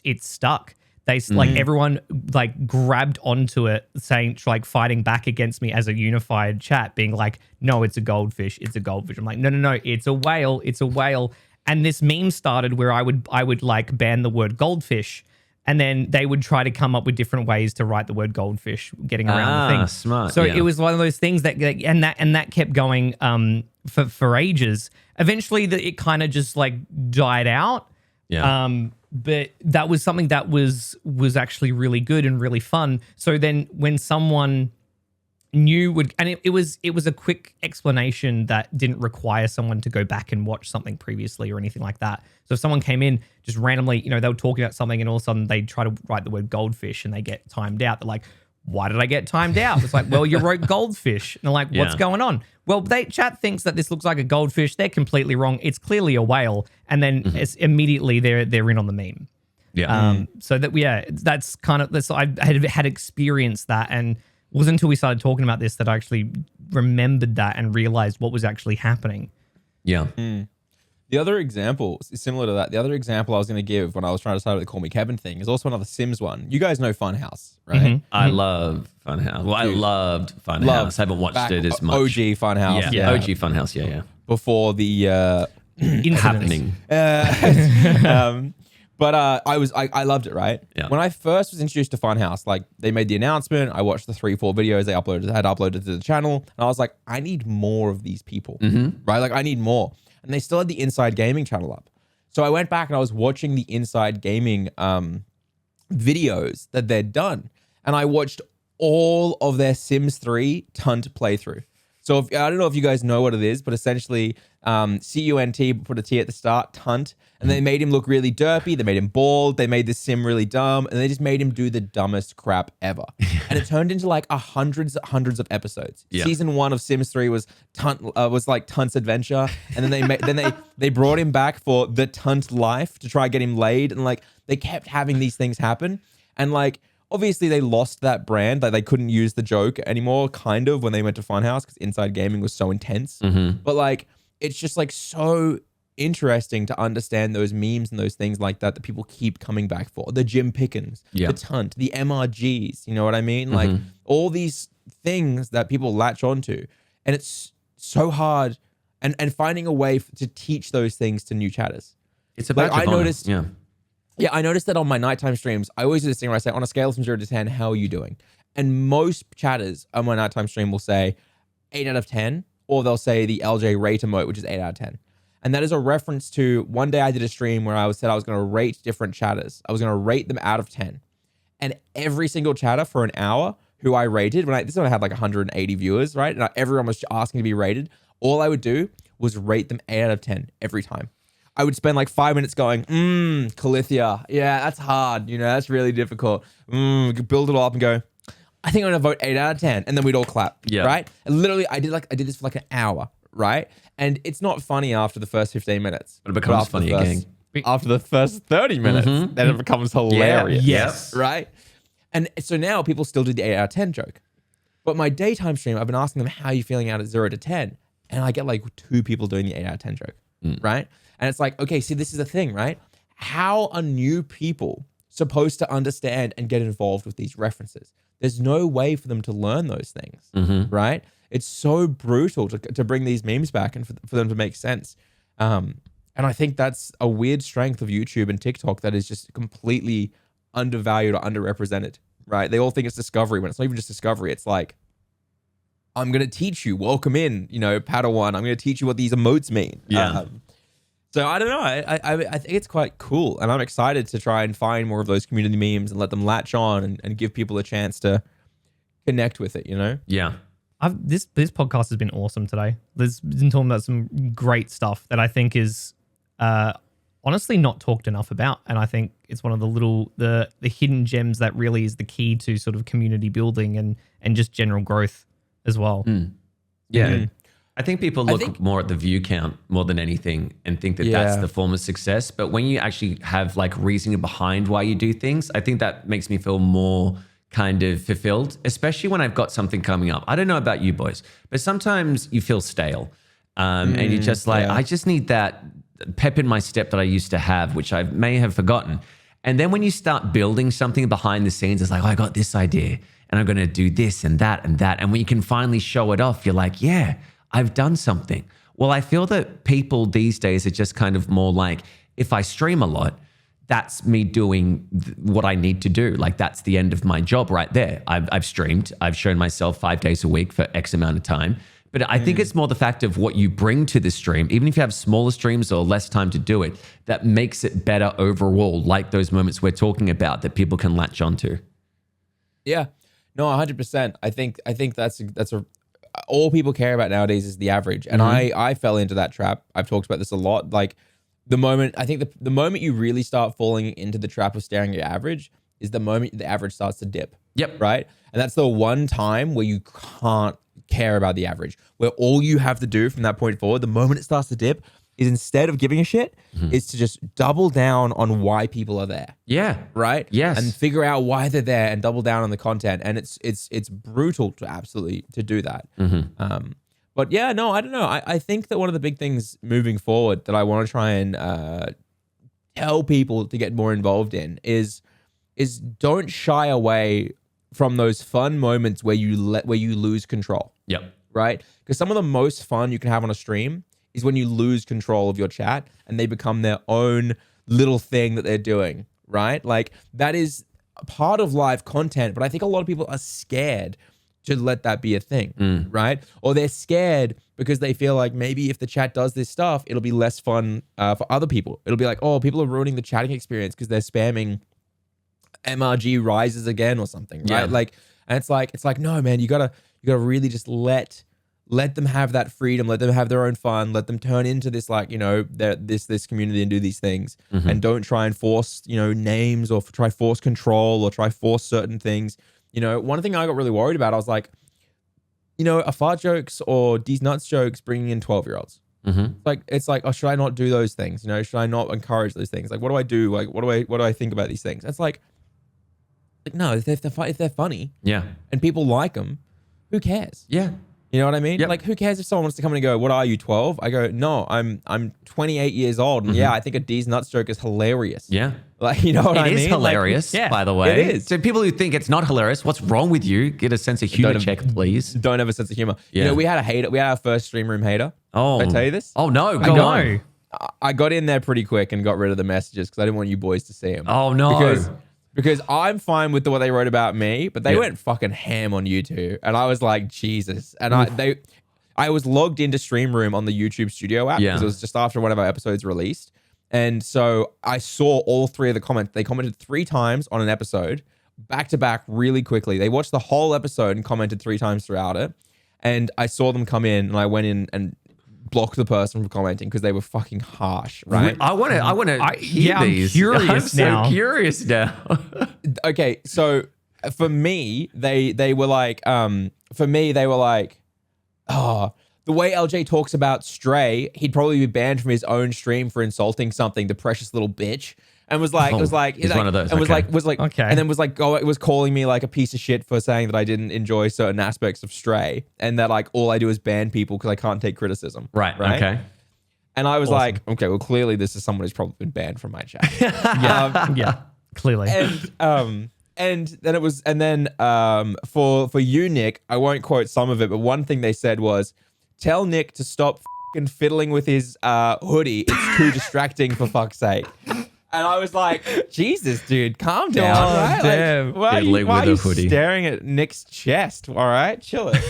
it stuck. They like everyone like grabbed onto it, saying like fighting back against me as a unified chat, being like, no, it's a goldfish, it's a goldfish. I'm like, no, it's a whale, it's a whale. And this meme started where I would like ban the word goldfish, and then they would try to come up with different ways to write the word goldfish, getting around the thing. Smart. So it was one of those things that kept going for ages. Eventually, it kind of just like died out. Yeah. But that was something that was actually really good and really fun. So then when someone new it was a quick explanation that didn't require someone to go back and watch something previously or anything like that. So if someone came in just randomly, they were talking about something and all of a sudden they try to write the word goldfish and they get timed out. They're like, why did I get timed out? It's like, well, you wrote goldfish. And they're like, what's going on? Well, chat thinks that this looks like a goldfish. They're completely wrong. It's clearly a whale. And then it's immediately they're in on the meme. Yeah. So that's kind of I had experienced that, and it wasn't until we started talking about this that I actually remembered that and realized what was actually happening. Yeah. The other example is similar to that. The other example I was going to give when I was trying to start with the Call Me Kevin thing is also another Sims one. You guys know Funhouse, right? I love Funhouse. Well, I loved Funhouse. I haven't watched it as much. OG Funhouse. Yeah. OG Funhouse. Yeah. Before the happening. But I loved it, right? Yeah. When I first was introduced to Funhouse, like they made the announcement, I watched the 3-4 videos they had uploaded to the channel, and I was like, I need more of these people, right? Like I need more. And they still had the Inside Gaming channel up. So I went back and I was watching the Inside Gaming videos that they'd done, and I watched all of their Sims 3 Tunt playthrough. So I don't know if you guys know what it is, but essentially CUNT, put a T at the start, Tunt, and they made him look really derpy. They made him bald. They made the sim really dumb, and they just made him do the dumbest crap ever. And it turned into like hundreds of episodes. Yeah. Season 1 of Sims 3 was like Tunt's adventure, and then they brought him back for the Tunt life to try get him laid, and like they kept having these things happen, and like. Obviously, they lost that brand. Like they couldn't use the joke anymore, kind of, when they went to Funhouse because Inside Gaming was so intense. But like, it's just like so interesting to understand those memes and those things like that people keep coming back for. The Jim Pickens, the Tunt, the MRGs. You know what I mean? Like all these things that people latch onto, and it's so hard. And finding a way to teach those things to new chatters. It's about like I noticed. Yeah, I noticed that on my nighttime streams, I always do this thing where I say, on a scale from 0 to 10, how are you doing? And most chatters on my nighttime stream will say 8 out of 10, or they'll say the LJ rate emote, which is 8 out of 10. And that is a reference to one day I did a stream where I said I was going to rate different chatters. I was going to rate them out of 10. And every single chatter for an hour who I rated, this one I had like 180 viewers, right? And everyone was asking to be rated. All I would do was rate them 8 out of 10 every time. I would spend like 5 minutes going, Calithia. Yeah, that's hard. That's really difficult. Build it all up and go, I think I'm going to vote 8 out of 10. And then we'd all clap. Yeah. Right? And literally, I did this for like an hour. Right? And it's not funny after the first 15 minutes. But it becomes funny again. After the first 30 minutes, then it becomes hilarious. Yeah. Yes. Right? And so now people still do the 8 out of 10 joke. But my daytime stream, I've been asking them, how are you feeling out of 0 to 10? And I get like 2 people doing the 8 out of 10 joke. Right? And it's like, okay, see, this is the thing, right? How are new people supposed to understand and get involved with these references? There's no way for them to learn those things, right? It's so brutal to bring these memes back and for them to make sense. And I think that's a weird strength of YouTube and TikTok that is just completely undervalued or underrepresented, right? They all think it's discovery when it's not even just discovery. It's like, I'm going to teach you, welcome in, Padawan. I'm going to teach you what these emotes mean. Yeah. So I don't know. I think it's quite cool, and I'm excited to try and find more of those community memes and let them latch on and give people a chance to connect with it. Yeah. This podcast has been awesome today. There's been talking about some great stuff that I think is honestly not talked enough about, and I think it's one of the hidden gems that really is the key to sort of community building and just general growth as well. Yeah. I think people look more at the view count more than anything and think that that's the form of success. But when you actually have like reasoning behind why you do things, I think that makes me feel more kind of fulfilled, especially when I've got something coming up. I don't know about you boys, but sometimes you feel stale and you're just like, I just need that pep in my step that I used to have, which I may have forgotten. And then when you start building something behind the scenes, it's like, oh, I got this idea and I'm going to do this and that and that. And when you can finally show it off, you're like, yeah, I've done something. Well, I feel that people these days are just kind of more like, if I stream a lot, that's me doing what I need to do. Like that's the end of my job right there. I've streamed. I've shown myself 5 days a week for X amount of time. But I think it's more the fact of what you bring to the stream, even if you have smaller streams or less time to do it, that makes it better overall, like those moments we're talking about that people can latch onto. Yeah. No, 100%. I think that's all people care about nowadays is the average. And I fell into that trap. I've talked about this a lot. Like the moment you really start falling into the trap of staring at average is the moment the average starts to dip. Yep. Right. And that's the one time where you can't care about the average, where all you have to do from that point forward, the moment it starts to dip, is instead of giving a shit, is to just double down on why people are there. Yeah. Right? Yes. And figure out why they're there and double down on the content. And it's brutal to absolutely to do that. But yeah, no, I don't know. I think that one of the big things moving forward that I want to try and tell people to get more involved in is don't shy away from those fun moments where you lose control. Yep. Right? Because some of the most fun you can have on a stream is when you lose control of your chat and they become their own little thing that they're doing, right? Like that is part of live content, but I think a lot of people are scared to let that be a thing, right? Or they're scared because they feel like maybe if the chat does this stuff, it'll be less fun for other people. It'll be like, oh, people are ruining the chatting experience because they're spamming MRG rises again or something, right? Yeah. Like, and it's like, no, man, you gotta really just let them have that freedom, let them have their own fun, let them turn into this, like, you know, this community and do these things, and don't try and force, you know, names or try force control or try force certain things. You know, one thing I got really worried about, I was like, you know, are fart jokes or these nuts jokes bringing in 12-year-olds? It's like, oh, should I not do those things? You know, should I not encourage those things? Like, what do I do? Like, what do I think about these things? It's like no, if they're funny, and people like them, who cares? Yeah. You know what I mean? Yep. Like, who cares if someone wants to come in and go, what are you, 12? I go, no, I'm 28 years old. And I think a D's nuts joke is hilarious. Yeah. Like, you know what I mean? It is hilarious, like, by the way. It is. So people who think it's not hilarious, what's wrong with you? Get a sense of humor check, please. Don't have a sense of humor. Yeah. You know, we had our first stream room hater. Oh. Did I tell you this? Oh, no. Go on. I got in there pretty quick and got rid of the messages because I didn't want you boys to see them. Oh, no. Because I'm fine with what they wrote about me, but they went fucking ham on you two. And I was like, Jesus. And I was logged into Stream Room on the YouTube Studio app because it was just after one of our episodes released. And so I saw all three of the comments. They commented 3 times on an episode, back to back really quickly. They watched the whole episode and commented 3 times throughout it. And I saw them come in and I went in and blocked the person from commenting because they were fucking harsh, right? I want to hear these. I'm Curious now. Okay, so for me, they were like, oh, the way LJ talks about Stray, he'd probably be banned from his own stream for insulting something, the precious little bitch. And was like, he's one of those. And okay. was like, and then was calling me like a piece of shit for saying that I didn't enjoy certain aspects of Stray, and that like all I do is ban people because I can't take criticism. Right. Okay. And I was like, okay, well, clearly this is someone who's probably been banned from my chat. Clearly. And then it was, and then for you, Nick, I won't quote some of it, but one thing they said was, tell Nick to stop fucking fiddling with his hoodie. It's too distracting, for fuck's sake. And I was like, Jesus, dude, calm down. Oh, right? damn. Like, why are you hoodie. staring at Nick's chest? All right, chill it.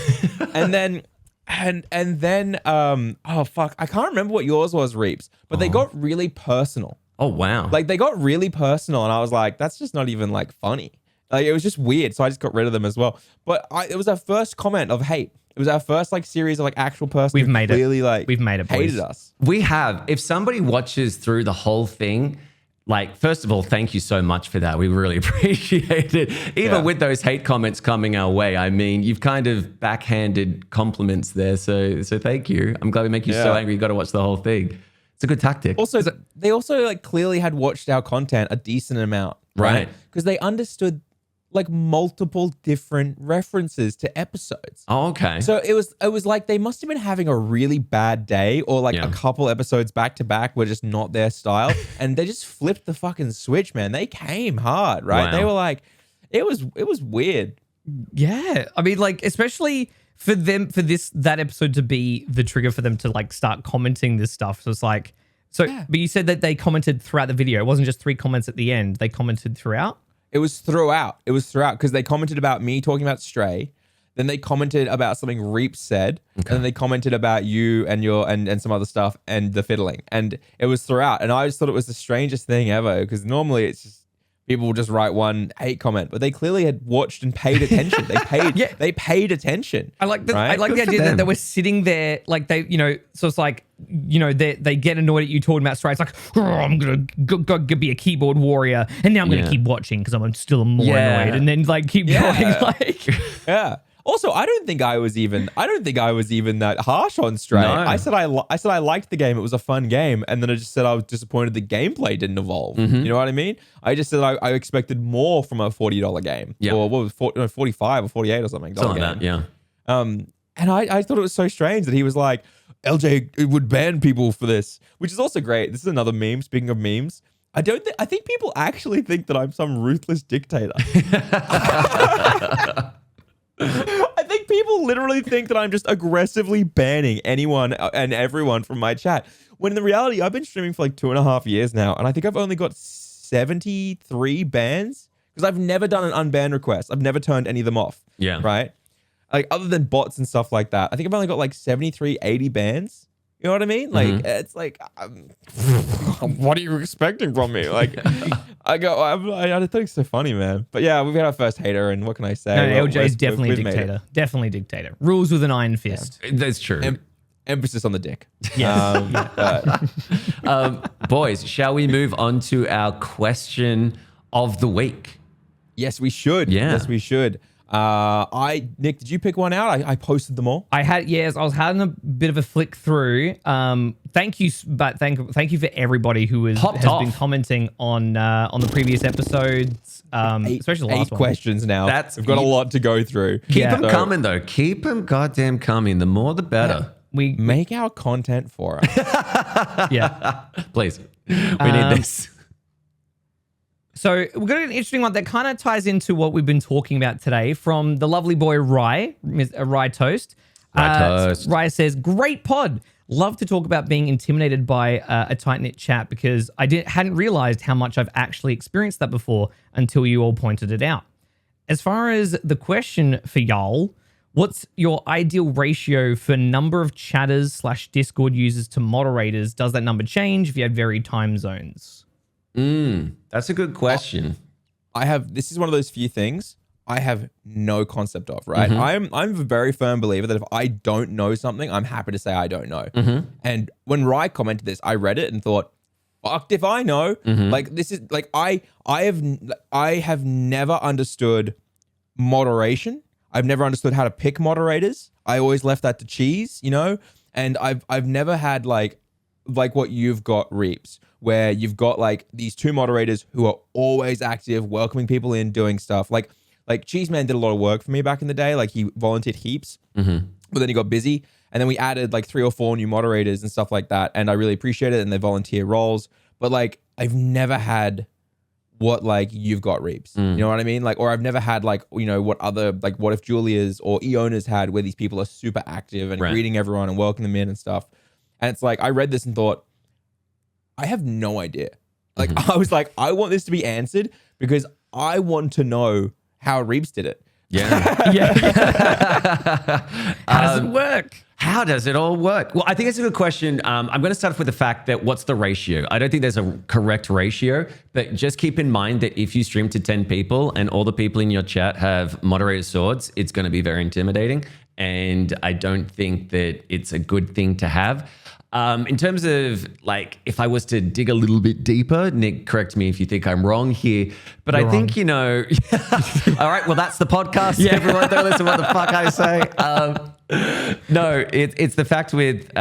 and then, oh fuck, I can't remember what yours was, Reapz, but they got really personal. Oh wow. Like they got really personal, and I was like, that's just not even like funny. Like it was just weird, so I just got rid of them as well. But it was our first comment of hate. It was our first like series of like actual person. We've made it. Like We've made it. Boys. Hated us. We have. If somebody watches through the whole thing like, first of all, thank you so much for that. We really appreciate it. Even with those hate comments coming our way, I mean, you've kind of backhanded compliments there. So thank you. I'm glad we make you so angry. You got to watch the whole thing. It's a good tactic. Also, they also like clearly had watched our content a decent amount, right? Because they understood like multiple different references to episodes. Oh, okay. So it was like they must have been having a really bad day, or like a couple episodes back to back were just not their style, and they just flipped the fucking switch, man. They came hard, right? Wow. They were like, it was weird. Yeah. I mean, like, especially for them, for that episode to be the trigger for them to like start commenting this stuff. So it's like, but you said that they commented throughout the video. It wasn't just 3 comments at the end. They commented throughout. It was throughout because they commented about me talking about Stray. Then they commented about something Reapz said. And then they commented about you and and some other stuff and the fiddling. And it was throughout. And I just thought it was the strangest thing ever, because normally it's just people will just write one hate comment, but they clearly had watched and paid attention. They paid attention. I like the idea that they were sitting there, like they, so it's like, they get annoyed at you talking about Stray. It's like, I'm going to go be a keyboard warrior, and now I'm going to keep watching because I'm still more annoyed, and then like keep going. Like, Also, I don't think I was even that harsh on Stray. No. I said I liked the game. It was a fun game, and then I just said I was disappointed the gameplay didn't evolve. You know what I mean? I just said I expected more from a $40 game, or what was 45 or 48 or something. Something like that, And I thought it was so strange that he was like, LJ would ban people for this, which is also great. This is another meme. Speaking of memes, I think people actually think that I'm some ruthless dictator. I think people literally think that I'm just aggressively banning anyone and everyone from my chat. When in the reality, I've been streaming for like 2.5 years now, and I think I've only got 73 bans because I've never done an unban request. I've never turned any of them off. Yeah. Right? Like, other than bots and stuff like that, I think I've only got like 73, 80 bans. You know what I mean? Like, it's like, what are you expecting from me? Like, I think it's so funny, man. But yeah, we've had our first hater, and what can I say? No, LJ is definitely a dictator. Definitely dictator. Rules with an iron fist. Yeah. That's true. Emphasis on the dick. Yes. Boys, shall we move on to our question of the week? Yes, we should. Yeah. Yes, we should. Nick, did you pick one out? I posted them all. I was having a bit of a flick through. Thank you for everybody who has been commenting on the previous episodes, especially the last 8 questions now. We've got a lot to go through. Keep them coming though. Keep them goddamn coming. The more, the better. Yeah. We make our content for us. Yeah, please. We need this. So we've got an interesting one that kind of ties into what we've been talking about today from the lovely boy Rye, Rye Toast. Rye says, great pod. Love to talk about being intimidated by a tight-knit chat because I hadn't realized how much I've actually experienced that before until you all pointed it out. As far as the question for y'all, what's your ideal ratio for number of chatters / Discord users to moderators? Does that number change if you had varied time zones? That's a good question. This is one of those few things I have no concept of, right? I'm a very firm believer that if I don't know something, I'm happy to say I don't know. And when Rye commented this, I read it and thought, fucked if I know. Like, this is like, I have never understood moderation. I've never understood how to pick moderators. I always left that to Cheese, and I've never had like what you've got, Reapz, where you've got like these 2 moderators who are always active, welcoming people in, doing stuff. Like Cheeseman did a lot of work for me back in the day. Like, he volunteered heaps, but then he got busy. And then we added like 3 or 4 new moderators and stuff like that. And I really appreciate it. And they volunteer roles. But like, I've never had what like you've got, Reapz. You know what I mean? Like, or I've never had like, what other, like what if Julia's or Iona's had, where these people are super active and greeting everyone and welcoming them in and stuff. And it's like, I read this and thought, I have no idea. Like, I was like, I want this to be answered because I want to know how Reapz did it. Yeah. How does it work? How does it all work? Well, I think it's a good question. I'm going to start off with the fact that what's the ratio? I don't think there's a correct ratio, but just keep in mind that if you stream to 10 people and all the people in your chat have moderator swords, it's going to be very intimidating. And I don't think that it's a good thing to have. In terms of like, if I was to dig a little bit deeper, Nick, correct me if you think I'm wrong here, but I think, you know, all right, well, that's the podcast. Everyone don't listen to what the fuck I say. No, it's the fact with,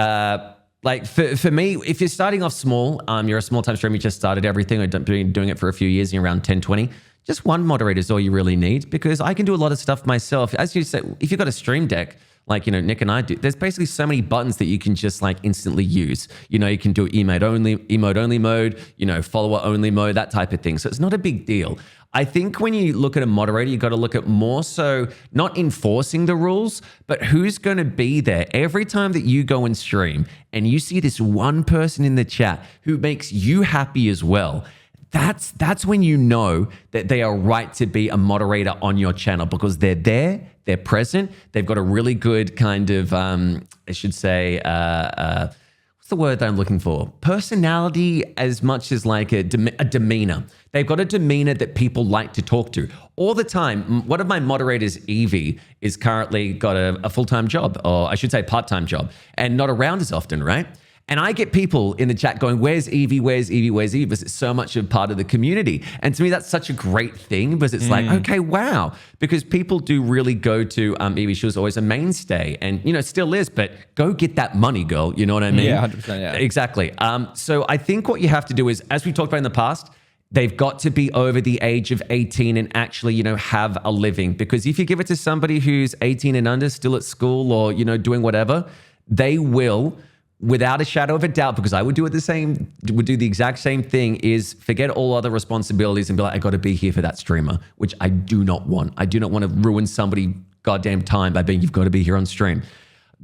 like for me, if you're starting off small, you're a small time streamer, you just started everything, or been doing it for a few years, and you're around 10, 20, just one moderator is all you really need, because I can do a lot of stuff myself. As you said, if you've got a stream deck, like, you know, Nick and I do, there's basically so many buttons that you can just like instantly use. You know, you can do emote only mode, you know, follower only mode, that type of thing. So it's not a big deal. I think when you look at a moderator, you got to look at more so not enforcing the rules, but who's going to be there every time that you go and stream and you see this one person in the chat who makes you happy as well. That's when you know that they are right to be a moderator on your channel, because they're there, they're present, they've got a really good kind of, I should say, what's the word that I'm looking for? Personality, as much as like a demeanor. They've got a demeanor that people like to talk to all the time. One of my moderators, Evie, is currently got a full-time job, or I should say part-time job, and not around as often, right? And I get people in the chat going, where's Evie? Where's Evie? Where's Evie? Because it's so much a part of the community. And to me, that's such a great thing, because it's like, okay, wow. Because people do really go to Evie. She was always a mainstay, and, you know, still is, but go get that money, girl. You know what I mean? Yeah, 100%, yeah. Exactly. So I think what you have to do is, as we've talked about in the past, they've got to be over the age of 18 and actually, you know, have a living. Because if you give it to somebody who's 18 and under, still at school or, you know, doing whatever, they will, without a shadow of a doubt, because I would do the exact same thing, is forget all other responsibilities and be like, I got to be here for that streamer, which I do not want. I do not want to ruin somebody's goddamn time by being, you've got to be here on stream.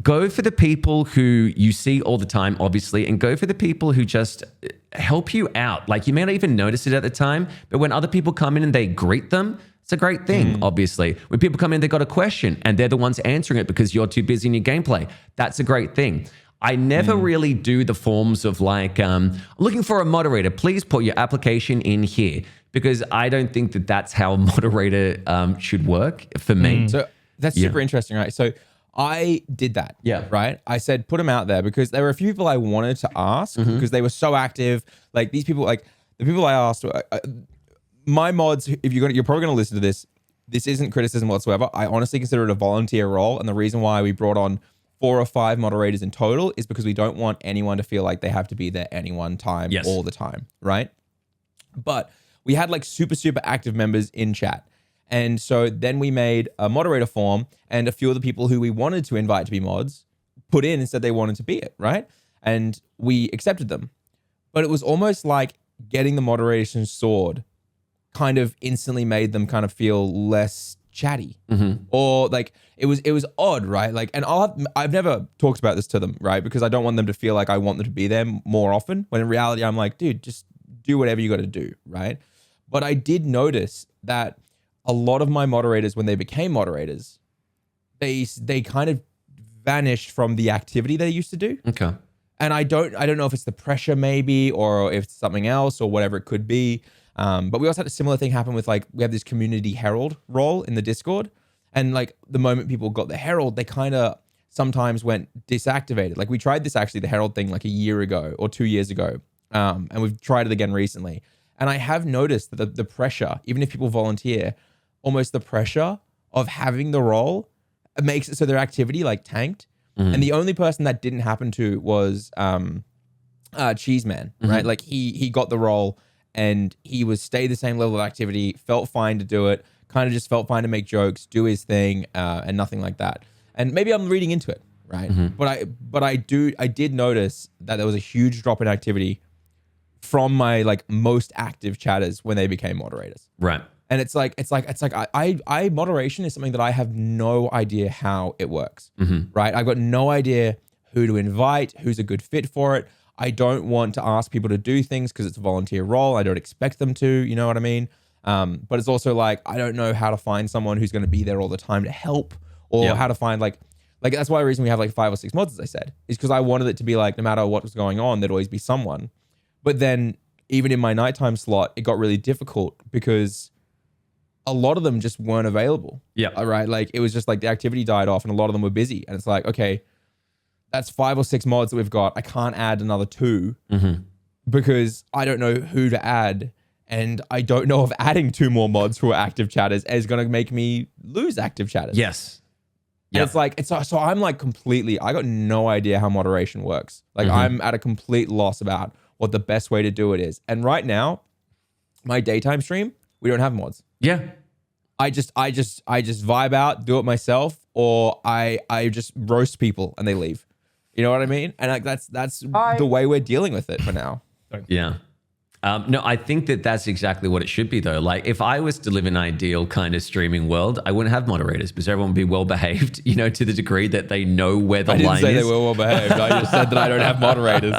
Go for the people who you see all the time, obviously, and go for the people who just help you out. Like, you may not even notice it at the time, but when other people come in and they greet them, it's a great thing, obviously. When people come in, they've got a question and they're the ones answering it because you're too busy in your gameplay. That's a great thing. I never really do the forms of like, looking for a moderator, please put your application in here, because I don't think that that's how a moderator should work for me. So that's super interesting, right? So I did that, right? I said, put them out there, because there were a few people I wanted to ask because they were so active. Like these people, like the people I asked, my mods, if you're probably going to listen to this, this isn't criticism whatsoever. I honestly consider it a volunteer role. And the reason why we brought on 4 or 5 moderators in total is because we don't want anyone to feel like they have to be there any one time all the time, right? But we had like super active members in chat. And so then we made a moderator form, and a few of the people who we wanted to invite to be mods put in and said they wanted to be it, right? And we accepted them. But it was almost like getting the moderation sword kind of instantly made them kind of feel less chatty, or like it was odd, right? Like, and I've never talked about this to them, right? Because I don't want them to feel like I want them to be there more often, when in reality I'm like, dude, just do whatever you got to do, right? But I did notice that a lot of my moderators, when they became moderators, they kind of vanished from the activity they used to do. Okay. And I don't know if it's the pressure maybe, or if it's something else, or whatever it could be. But we also had a similar thing happen with, like, we have this community herald role in the Discord. And like the moment people got the herald, they kind of sometimes went disactivated. Like we tried this actually, the herald thing, like a year ago or 2 years ago. And we've tried it again recently. And I have noticed that the pressure, even if people volunteer, almost the pressure of having the role makes it so their activity like tanked. And the only person that didn't happen to was Cheeseman, right? Like he got the role and he was stayed the same level of activity, felt fine to do it, kind of just felt fine to make jokes, do his thing, and nothing like that. And maybe I'm reading into it, right? But I did notice that there was a huge drop in activity from my like most active chatters when they became moderators. Right. And it's like I moderation is something that I have no idea how it works, right? I've got no idea who to invite, who's a good fit for it. I don't want to ask people to do things because it's a volunteer role. I don't expect them to, you know what I mean? But it's also like, I don't know how to find someone who's going to be there all the time to help, or how to find like that's why the reason we have like 5 or 6 mods, as I said, is because I wanted it to be like, no matter what was going on, there'd always be someone. But then even in my nighttime slot, it got really difficult because a lot of them just weren't available. Yeah. All right. Like it was just like the activity died off and a lot of them were busy. And it's like, okay, that's 5 or 6 mods that we've got. I can't add another 2 because I don't know who to add. And I don't know if adding 2 more mods who are active chatters is going to make me lose active chatters. Yes. And it's like, so I'm like completely, I got no idea how moderation works. Like I'm at a complete loss about what the best way to do it is. And right now, my daytime stream, we don't have mods. Yeah. I just vibe out, do it myself, or I just roast people and they leave. You know what I mean? And like that's the way we're dealing with it for now. Yeah. No, I think that's exactly what it should be, though. Like, if I was to live in an ideal kind of streaming world, I wouldn't have moderators because everyone would be well behaved, you know, to the degree that they know where the line is. I didn't say they were well behaved. I just said that I don't have moderators.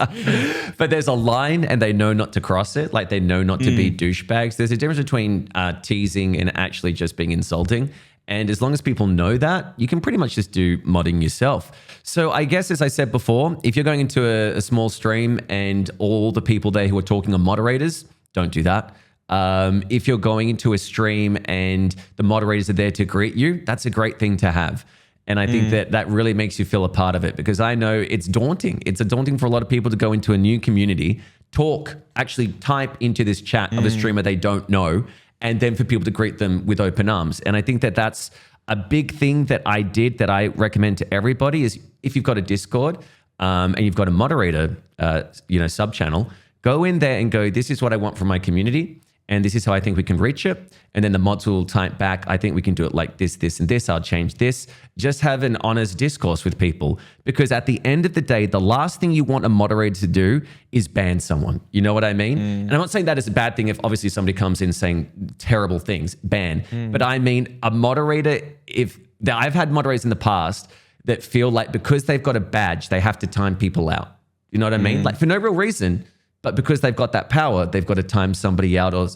But there's a line and they know not to cross it. Like, they know not to be douchebags. There's a difference between teasing and actually just being insulting. And as long as people know that, you can pretty much just do modding yourself. So I guess, as I said before, if you're going into a small stream and all the people there who are talking are moderators, don't do that. If you're going into a stream and the moderators are there to greet you, that's a great thing to have. And I think that really makes you feel a part of it, because I know it's daunting. It's daunting for a lot of people to go into a new community, actually type into this chat of a streamer they don't know, and then for people to greet them with open arms. And I think that's a big thing that I did that I recommend to everybody is if you've got a Discord and you've got a moderator, sub channel, go in there and go, this is what I want from my community. And this is how I think we can reach it. And then the mods will type back, I think we can do it like this, this, and this. I'll change this. Just have an honest discourse with people. Because at the end of the day, the last thing you want a moderator to do is ban someone. You know what I mean? And I'm not saying that is a bad thing if obviously somebody comes in saying terrible things, ban. But I mean, a moderator, I've had moderators in the past that feel like because they've got a badge, they have to time people out. You know what I mean? Like for no real reason. But because they've got that power, they've got to time somebody out or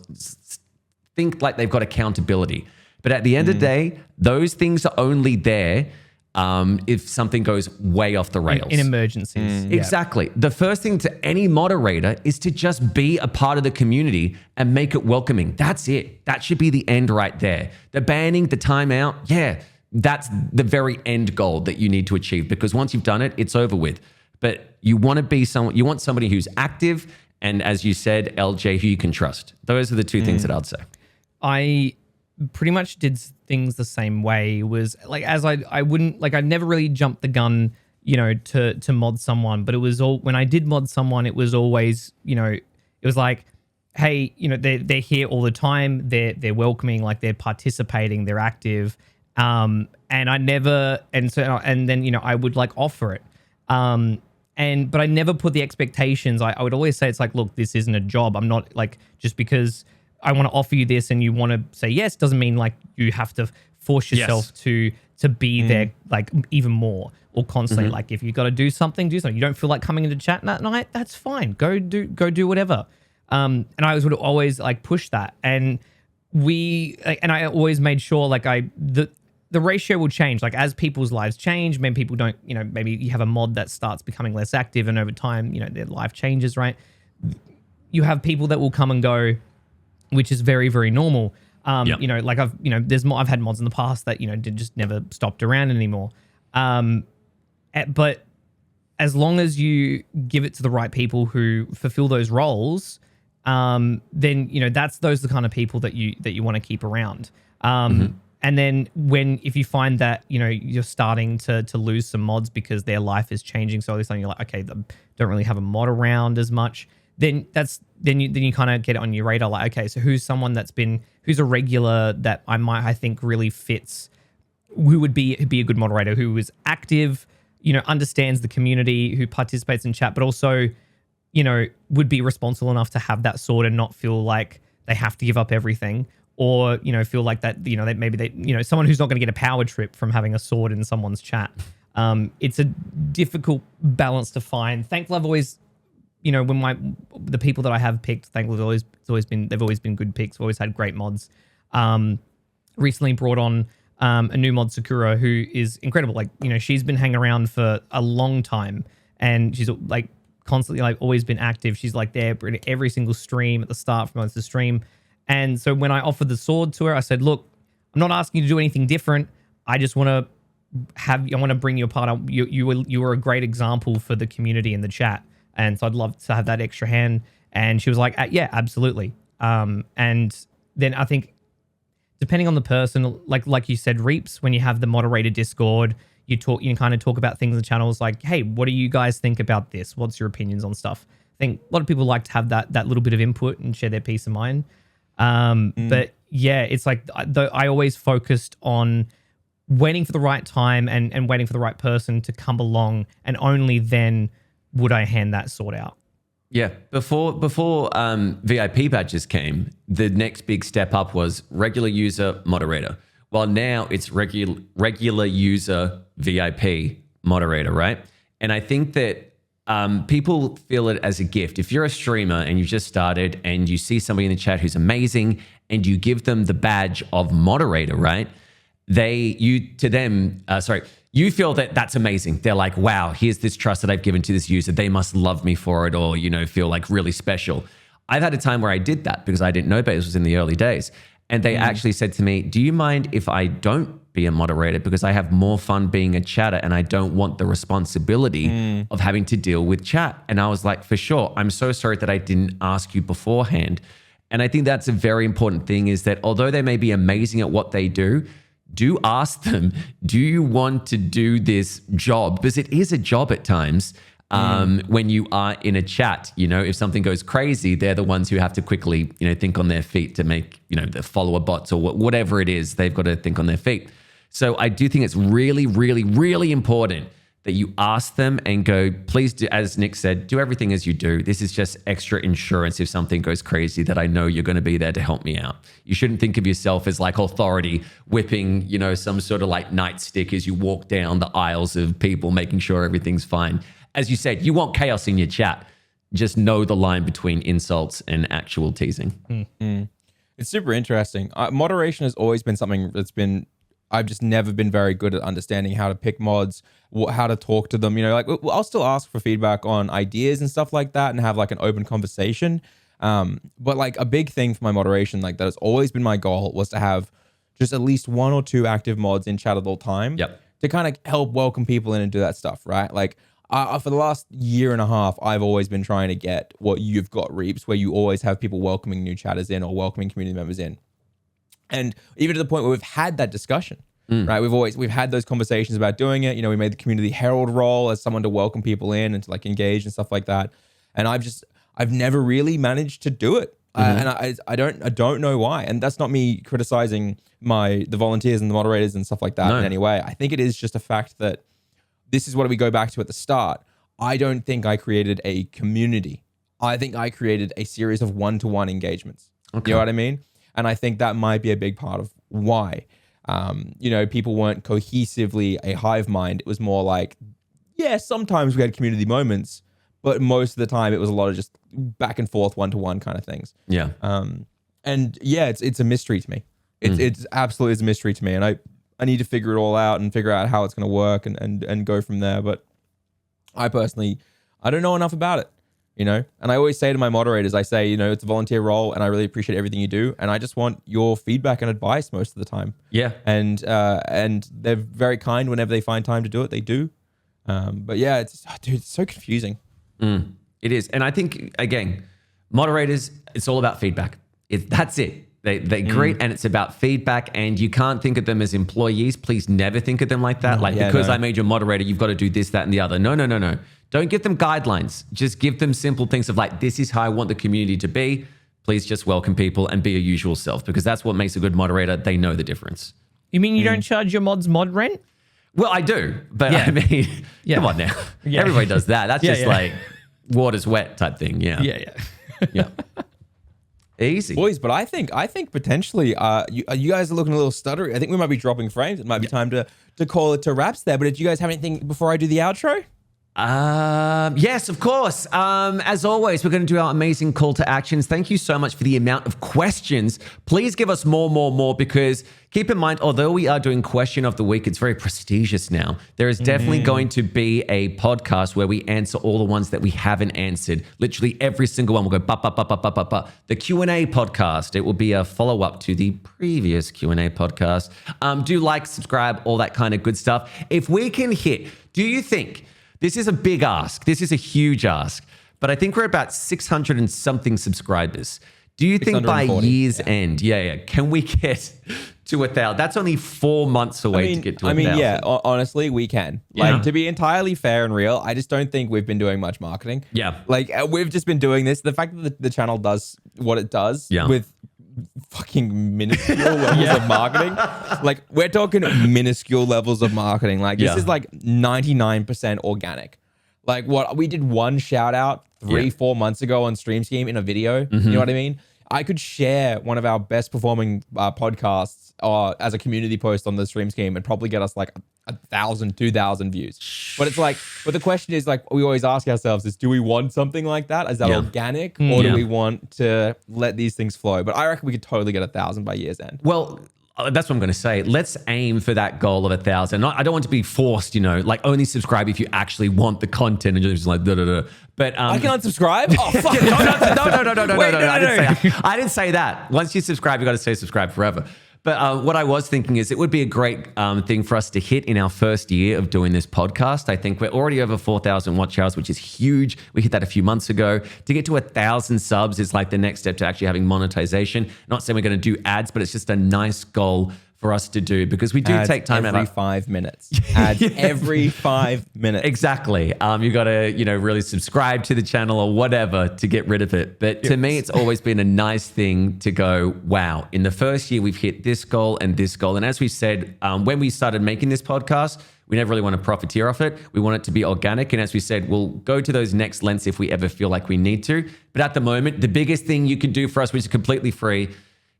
think like they've got accountability. But at the end of the day, those things are only there if something goes way off the rails. In emergencies. Exactly. The first thing to any moderator is to just be a part of the community and make it welcoming. That's it. That should be the end right there. The banning, the timeout, that's the very end goal that you need to achieve, because once you've done it, it's over with. But you want to be you want somebody who's active and, as you said, LJ, who you can trust. Those are the two things that I'd say. I pretty much did things the same way. It was like, as I wouldn't, like, I never really jumped the gun, to mod someone, but it was when I did mod someone, it was always, it was like, hey, they're here all the time. They're welcoming, like they're participating, they're active. And I never, and then, I would like offer it. But I never put the expectations. I would always say, it's like, look, this isn't a job. I'm not like, just because I want to offer you this and you want to say yes, doesn't mean like you have to force yourself to be there like even more or constantly. Like if you got to do something, do something. You don't feel like coming into chat that night, that's fine. Go do whatever. And I would always like push that. And I always made sure like the ratio will change. Like as people's lives change, maybe people don't, maybe you have a mod that starts becoming less active and over time, their life changes, right? You have people that will come and go, which is very, very normal. Like I've had mods in the past that, did just never stopped around anymore. But as long as you give it to the right people who fulfill those roles, then, those are the kind of people that you want to keep around. And then if you find that, you're starting to lose some mods because their life is changing, so you're like, okay, don't really have a mod around as much, then you kind of get it on your radar. Like, okay, so who's someone who's a regular that I think really fits, who would be a good moderator, who is active, understands the community, who participates in chat, but also, would be responsible enough to have that sword and not feel like they have to give up everything. Or, feel like that, that maybe they, someone who's not going to get a power trip from having a sword in someone's chat. It's a difficult balance to find. Thankfully, I've always, when the people that I have picked, thankfully, they've always been good picks. I've always had great mods. Recently brought on a new mod, Sakura, who is incredible. Like, she's been hanging around for a long time, and she's like constantly like always been active. She's like there in every single stream at the start from the stream. And so when I offered the sword to her, I said, look, I'm not asking you to do anything different. I just want to I want to bring you a part of you were a great example for the community in the chat, and so I'd love to have that extra hand. And she was like, yeah, absolutely. And then I think depending on the person, like you said, Reapz, when you have the moderator Discord, you kind of talk about things in the channels like, hey, what do you guys think about this? What's your opinions on stuff? I think a lot of people like to have that little bit of input and share their peace of mind. But yeah, it's like I always focused on waiting for the right time and waiting for the right person to come along, and only then would I hand that sword out. Yeah, before VIP badges came, the next big step up was regular user moderator. Well, now it's regular user VIP moderator, right? And I think that people feel it as a gift. If you're a streamer and you've just started and you see somebody in the chat who's amazing and you give them the badge of moderator, right? You feel that that's amazing. They're like, wow, here's this trust that I've given to this user. They must love me for it, or, feel like really special. I've had a time where I did that because I didn't know, but this was in the early days. And they actually said to me, do you mind if I don't be a moderator, because I have more fun being a chatter and I don't want the responsibility of having to deal with chat. And I was like, for sure. I'm so sorry that I didn't ask you beforehand. And I think that's a very important thing, is that although they may be amazing at what they do ask them, do you want to do this job? Because it is a job at times. When you are in a chat, if something goes crazy, they're the ones who have to quickly, think on their feet to make, the follower bots or whatever it is, they've got to think on their feet. So I do think it's really, really, really important that you ask them and go, please do, as Nick said, do everything as you do. This is just extra insurance if something goes crazy, that I know you're going to be there to help me out. You shouldn't think of yourself as like authority whipping, some sort of like nightstick as you walk down the aisles of people, making sure everything's fine. As you said, you want chaos in your chat. Just know the line between insults and actual teasing. It's super interesting. Moderation has always been something I've just never been very good at understanding how to pick mods, how to talk to them. I'll still ask for feedback on ideas and stuff like that and have like an open conversation. But like a big thing for my moderation, like that has always been my goal, was to have just at least 1 or 2 active mods in chat at all time. Yep. To kind of help welcome people in and do that stuff, right? Like for the last year and a half, I've always been trying to get what you've got, Reapz, where you always have people welcoming new chatters in or welcoming community members in. And even to the point where we've had that discussion, right? We've had those conversations about doing it. We made the community herald role as someone to welcome people in and to like engage and stuff like that. And I've never really managed to do it. And I don't know why. And that's not me criticizing the volunteers and the moderators and stuff like that in any way. I think it is just a fact that this is what we go back to at the start. I don't think I created a community. I think I created a series of one-to-one engagements. Okay. You know what I mean? And I think that might be a big part of why. People weren't cohesively a hive mind. It was more like, yeah, sometimes we had community moments, but most of the time it was a lot of just back and forth, one-to-one kind of things. Yeah. And yeah, it's a mystery to me. It's absolutely is a mystery to me. And I need to figure it all out and figure out how it's going to work and go from there. But I personally, I don't know enough about it. And I always say to my moderators, I say, it's a volunteer role and I really appreciate everything you do. And I just want your feedback and advice most of the time. Yeah. And they're very kind whenever they find time to do it, they do. But yeah, it's so confusing. It is. And I think, again, moderators, it's all about feedback. That's it. They greet and it's about feedback, and you can't think of them as employees. Please never think of them like that. I made you a moderator, you've got to do this, that, and the other. No. Don't give them guidelines. Just give them simple things of like, this is how I want the community to be. Please just welcome people and be your usual self, because that's what makes a good moderator. They know the difference. You mean you don't charge your mods mod rent? Well, I do, but I mean, come on now. Everybody does that. That's just like water's wet type thing. Yeah. Easy. Boys, but I think potentially you guys are looking a little stuttery. I think we might be dropping frames. It might be time to call it to wraps there. But did you guys have anything before I do the outro? Yes, of course. As always, we're going to do our amazing call to actions. Thank you so much for the amount of questions. Please give us more, because keep in mind, although we are doing question of the week, it's very prestigious now. There is definitely going to be a podcast where we answer all the ones that we haven't answered. Literally every single one will go ba. The Q&A podcast, it will be a follow-up to the previous Q&A podcast. Do like, subscribe, all that kind of good stuff. If we can hit, do you think... This is a big ask. This is a huge ask. But I think we're about 600 and something subscribers. Do you think by year's end, can we get to 1,000? That's only 4 months away to get to 1,000. Yeah, honestly, we can. Like, to be entirely fair and real, I just don't think we've been doing much marketing. Yeah. Like, we've just been doing this. The fact that the channel does what it does with fucking minuscule levels of marketing. Like, we're talking minuscule levels of marketing. Like, this is like 99% organic. Like, what we did one shout out 3-4 months ago on Stream Scheme in a video. You know what I mean? I could share one of our best performing podcasts as a community post on the Stream Scheme and probably get us like 1,000, 2,000 views. But it's like, but the question is like, we always ask ourselves is, do we want something like that? Is that organic, or do we want to let these things flow? But I reckon we could totally get 1,000 by year's end. Well, that's what I'm going to say. Let's aim for that goal of 1,000. I don't want to be forced, like only subscribe if you actually want the content and just like da. But I can unsubscribe. Oh fuck! No. I didn't say that. Once you subscribe, you got to stay subscribed forever. But what I was thinking is it would be a great thing for us to hit in our first year of doing this podcast. I think we're already over 4,000 watch hours, which is huge. We hit that a few months ago. To get to 1,000 subs is like the next step to actually having monetization. Not saying we're going to do ads, but it's just a nice goal for us to do because we do take time every 5 minutes. Ads every 5 minutes. Exactly. You got to, really subscribe to the channel or whatever to get rid of it. But to me, it's always been a nice thing to go, wow, in the first year, we've hit this goal and this goal. And as we said, when we started making this podcast, we never really want to profiteer off it. We want it to be organic. And as we said, we'll go to those next lengths if we ever feel like we need to. But at the moment, the biggest thing you can do for us, which is completely free,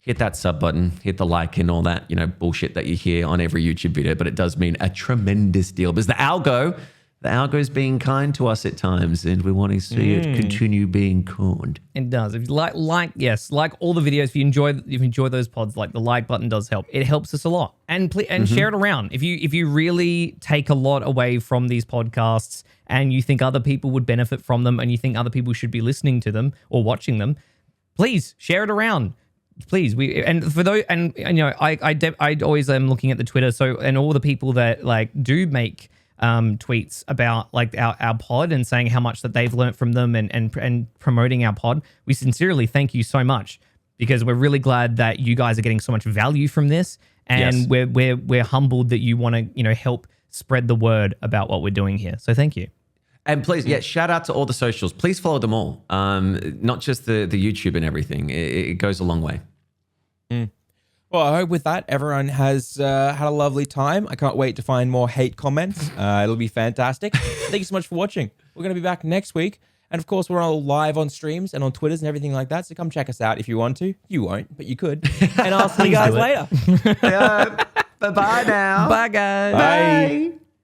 hit that sub button, hit the like and all that, bullshit that you hear on every YouTube video, but it does mean a tremendous deal because the algo's being kind to us at times and we want to see it continue being kind. It does. If you like all the videos, if you enjoy those pods, like the like button does help. It helps us a lot. And share it around. If you really take a lot away from these podcasts and you think other people would benefit from them and you think other people should be listening to them or watching them, please share it around. Please, I always am looking at the Twitter. So, and all the people that like do make tweets about like our pod and saying how much that they've learned from them and promoting our pod. We sincerely thank you so much because we're really glad that you guys are getting so much value from this, and we're humbled that you want to help spread the word about what we're doing here. So thank you. And please, shout out to all the socials. Please follow them all, not just the YouTube and everything. It goes a long way. Well, I hope with that, everyone has had a lovely time. I can't wait to find more hate comments. It'll be fantastic. Thank you so much for watching. We're going to be back next week. And of course, we're all live on streams and on Twitters and everything like that. So come check us out if you want to. You won't, but you could. And I'll see you guys later. Bye-bye now. Bye, guys. Bye.